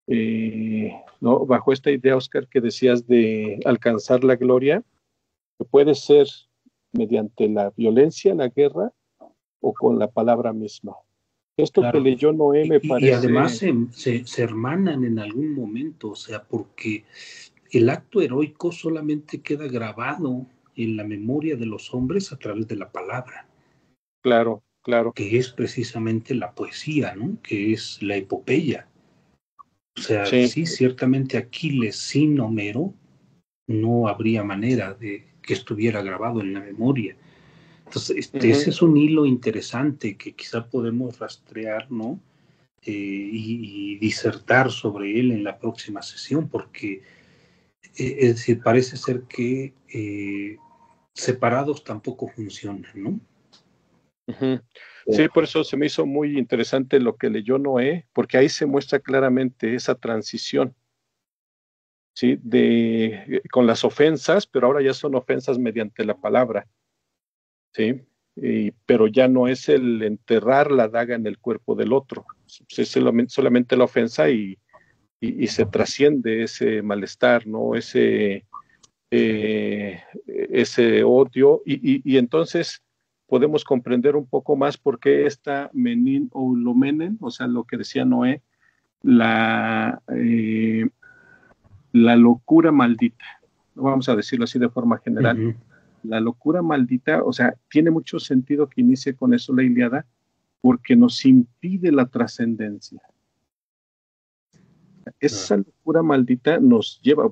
¿No? Bajo esta idea, Oscar, que decías de alcanzar la gloria, que puede ser mediante la violencia, la guerra, o con la palabra misma. Esto claro. Que leyó Noé me parece... Y además se hermanan en algún momento, o sea, porque el acto heroico solamente queda grabado en la memoria de los hombres a través de la palabra. Claro, claro. Que es precisamente la poesía, ¿no? Que es la epopeya. O sea, Sí. sí, ciertamente Aquiles sin Homero no habría manera de que estuviera grabado en la memoria. Entonces, ese es un hilo interesante que quizá podemos rastrear, ¿no? Y disertar sobre él en la próxima sesión, porque es decir, parece ser que separados tampoco funcionan, ¿no? Sí, por eso se me hizo muy interesante lo que leyó Noé, porque ahí se muestra claramente esa transición, ¿sí? Con las ofensas, pero ahora ya son ofensas mediante la palabra, ¿sí? Pero ya no es el enterrar la daga en el cuerpo del otro, es solamente la ofensa y se trasciende ese malestar, ¿no? Ese odio, y entonces podemos comprender un poco más por qué esta menin o lomenen, o sea, lo que decía Noé, la locura maldita, vamos a decirlo así de forma general, la locura maldita, o sea, tiene mucho sentido que inicie con eso la Ilíada, porque nos impide la trascendencia. Esa locura maldita nos lleva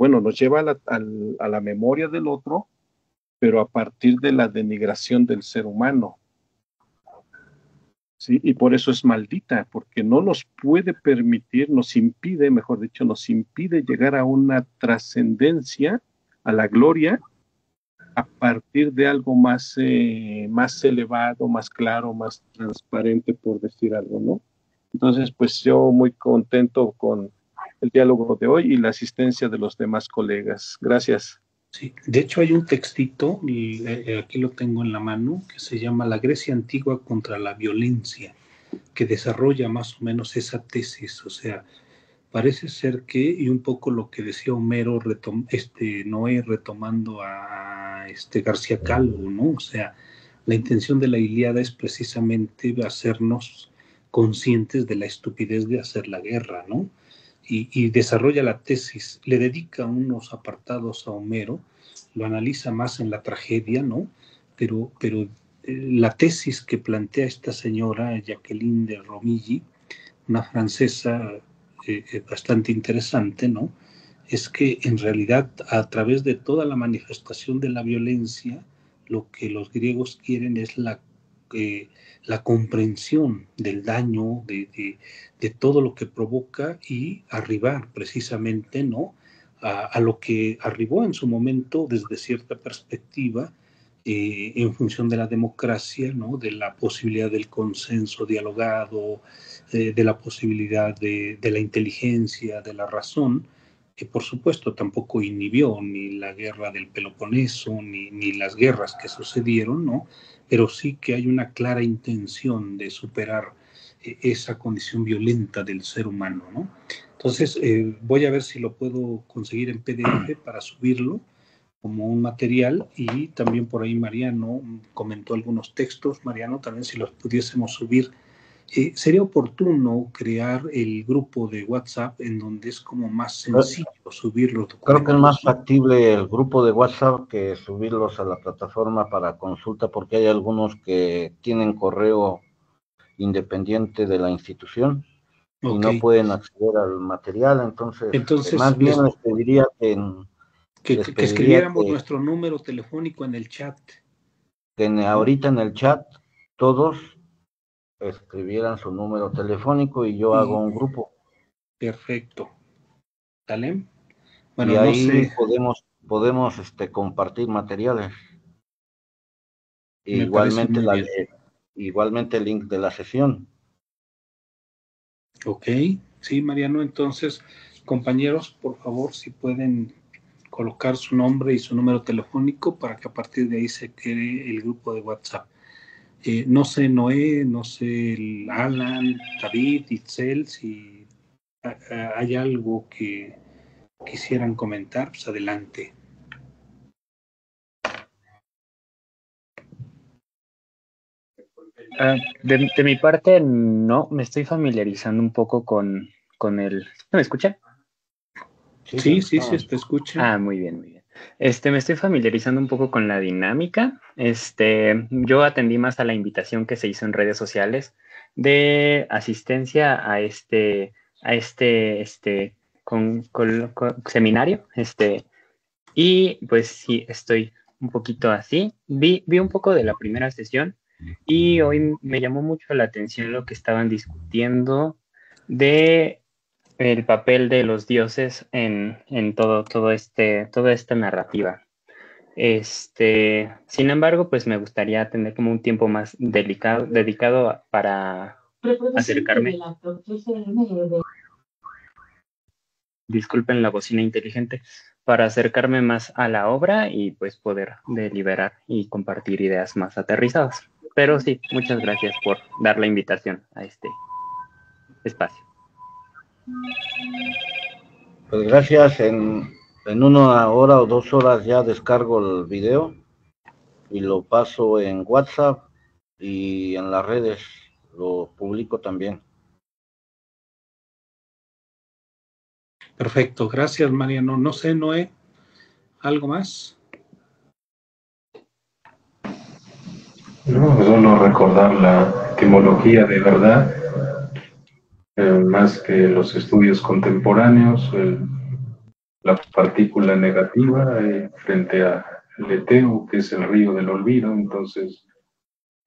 a la memoria del otro, pero a partir de la denigración del ser humano. ¿Sí? Y por eso es maldita, porque no nos puede permitir, nos impide llegar a una trascendencia, a la gloria, a partir de algo más elevado, más claro, más transparente, por decir algo, ¿no? Entonces, pues yo muy contento con el diálogo de hoy y la asistencia de los demás colegas. Gracias. Sí, de hecho hay un textito, y aquí lo tengo en la mano, que se llama La Grecia Antigua contra la Violencia, que desarrolla más o menos esa tesis. O sea, parece ser que, y un poco lo que decía Homero, Noé retomando a García Calvo, ¿no? O sea, la intención de la Ilíada es precisamente hacernos conscientes de la estupidez de hacer la guerra, ¿no? Y desarrolla la tesis, le dedica unos apartados a Homero, lo analiza más en la tragedia, ¿no? Pero la tesis que plantea esta señora, Jacqueline de Romilly, una francesa bastante interesante, ¿no? Es que en realidad a través de toda la manifestación de la violencia, lo que los griegos quieren es la comprensión del daño, de todo lo que provoca y arribar precisamente, ¿no? A lo que arribó en su momento desde cierta perspectiva, en función de la democracia, ¿no? De la posibilidad del consenso dialogado, de la posibilidad de la inteligencia, de la razón, que por supuesto tampoco inhibió ni la guerra del Peloponeso, ni las guerras que sucedieron, ¿no? Pero sí que hay una clara intención de superar esa condición violenta del ser humano, ¿no? Entonces, voy a ver si lo puedo conseguir en PDF para subirlo como un material, y también por ahí Mariano comentó algunos textos. Mariano, también si los pudiésemos subir. Sería oportuno crear el grupo de WhatsApp en donde es como más sencillo subir los documentos. Creo que es más factible el grupo de WhatsApp que subirlos a la plataforma para consulta, porque hay algunos que tienen correo independiente de la institución y no pueden acceder al material. Entonces más bien les pediría que escribiéramos nuestro número telefónico en el chat. Que ahorita en el chat todos escribieran su número telefónico y yo hago un grupo. Perfecto. ¿Sale? Bueno, y ahí podemos compartir materiales. Igualmente el link de la sesión. Ok, sí, Mariano, entonces, compañeros, por favor, si pueden colocar su nombre y su número telefónico para que a partir de ahí se cree el grupo de WhatsApp. No sé, Noé, no sé, Alan, David, Itzel, si hay algo que quisieran comentar, pues adelante. De mi parte, no, me estoy familiarizando un poco con el... ¿Me escucha? Sí, te escucha. Ah, muy bien, muy bien. Me estoy familiarizando un poco con la dinámica. Yo atendí más a la invitación que se hizo en redes sociales de asistencia a este seminario, y pues sí, estoy un poquito así. Vi un poco de la primera sesión y hoy me llamó mucho la atención lo que estaban discutiendo de el papel de los dioses en toda esta narrativa. Sin embargo, pues me gustaría tener como un tiempo más dedicado para acercarme. Disculpen la bocina inteligente, para acercarme más a la obra y pues poder deliberar y compartir ideas más aterrizadas. Pero sí, muchas gracias por dar la invitación a este espacio. Pues gracias, en 1 hora o 2 horas ya descargo el video y lo paso en WhatsApp y en las redes lo publico también. Perfecto, gracias Mariano. No sé, Noé, ¿algo más? No, solo recordar la etimología de verdad, más que los estudios contemporáneos, la partícula negativa frente a leteo, que es el río del olvido. Entonces,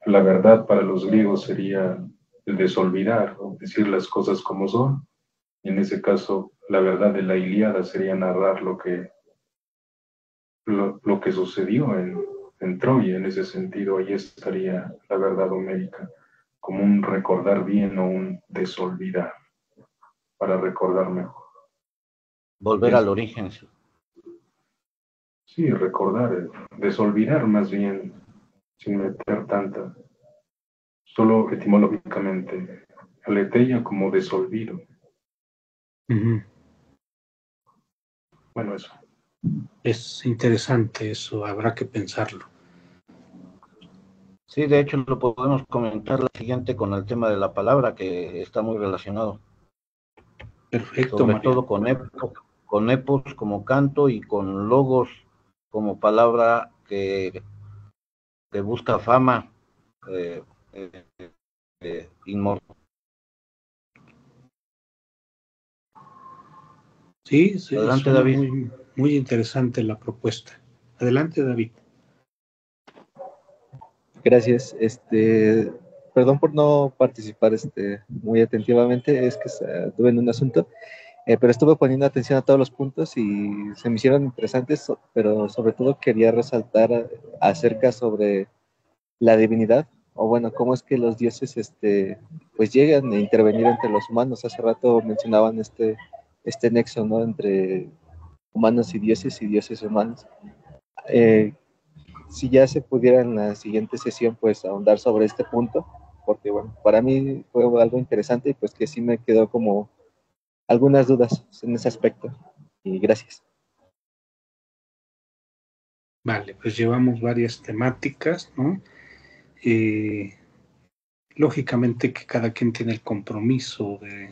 la verdad para los griegos sería el desolvidar, o decir las cosas como son. Y en ese caso, la verdad de la Ilíada sería narrar lo que sucedió en Troya. En ese sentido, ahí estaría la verdad homérica, como un recordar bien o un desolvidar, para recordar mejor. Volver al origen, sí. Sí, recordar, desolvidar más bien, sin meter tanta, solo etimológicamente, aletheia como desolvido. Bueno, eso. Es interesante eso, habrá que pensarlo. Sí, de hecho lo podemos comentar la siguiente con el tema de la palabra, que está muy relacionado. Perfecto, sobre Mariano. todo con epos como canto y con logos como palabra que busca fama inmortal. Sí, Adelante, suena David. muy, muy interesante la propuesta. Adelante, David. Gracias. Perdón por no participar muy atentivamente, es que estuve en un asunto, pero estuve poniendo atención a todos los puntos y se me hicieron interesantes, pero sobre todo quería resaltar acerca sobre la divinidad, o bueno, cómo es que los dioses pues llegan a intervenir entre los humanos. Hace rato mencionaban este nexo, ¿no?, entre humanos y dioses humanos. Si ya se pudiera en la siguiente sesión pues ahondar sobre este punto, porque bueno, para mí fue algo interesante y pues que sí me quedó como algunas dudas en ese aspecto. Y gracias. Vale, pues llevamos varias temáticas, ¿no? Lógicamente que cada quien tiene el compromiso de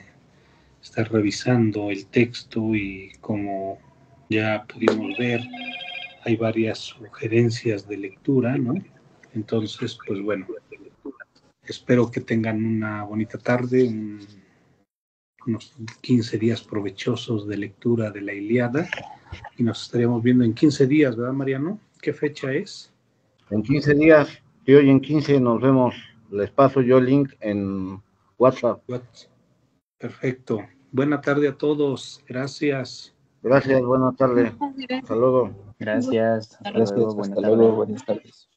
estar revisando el texto y como ya pudimos ver, hay varias sugerencias de lectura, ¿no? Entonces, pues bueno, espero que tengan una bonita tarde, unos 15 días provechosos de lectura de la Ilíada y nos estaríamos viendo en 15 días, ¿verdad, Mariano? ¿Qué fecha es? En 15 días, y hoy en 15 nos vemos. Les paso yo el link en WhatsApp. Perfecto. Buena tarde a todos. Gracias. Gracias, buenas tardes. Hasta luego. Gracias. Hasta Gracias, luego. Buena hasta tarde. luego, buenas tardes.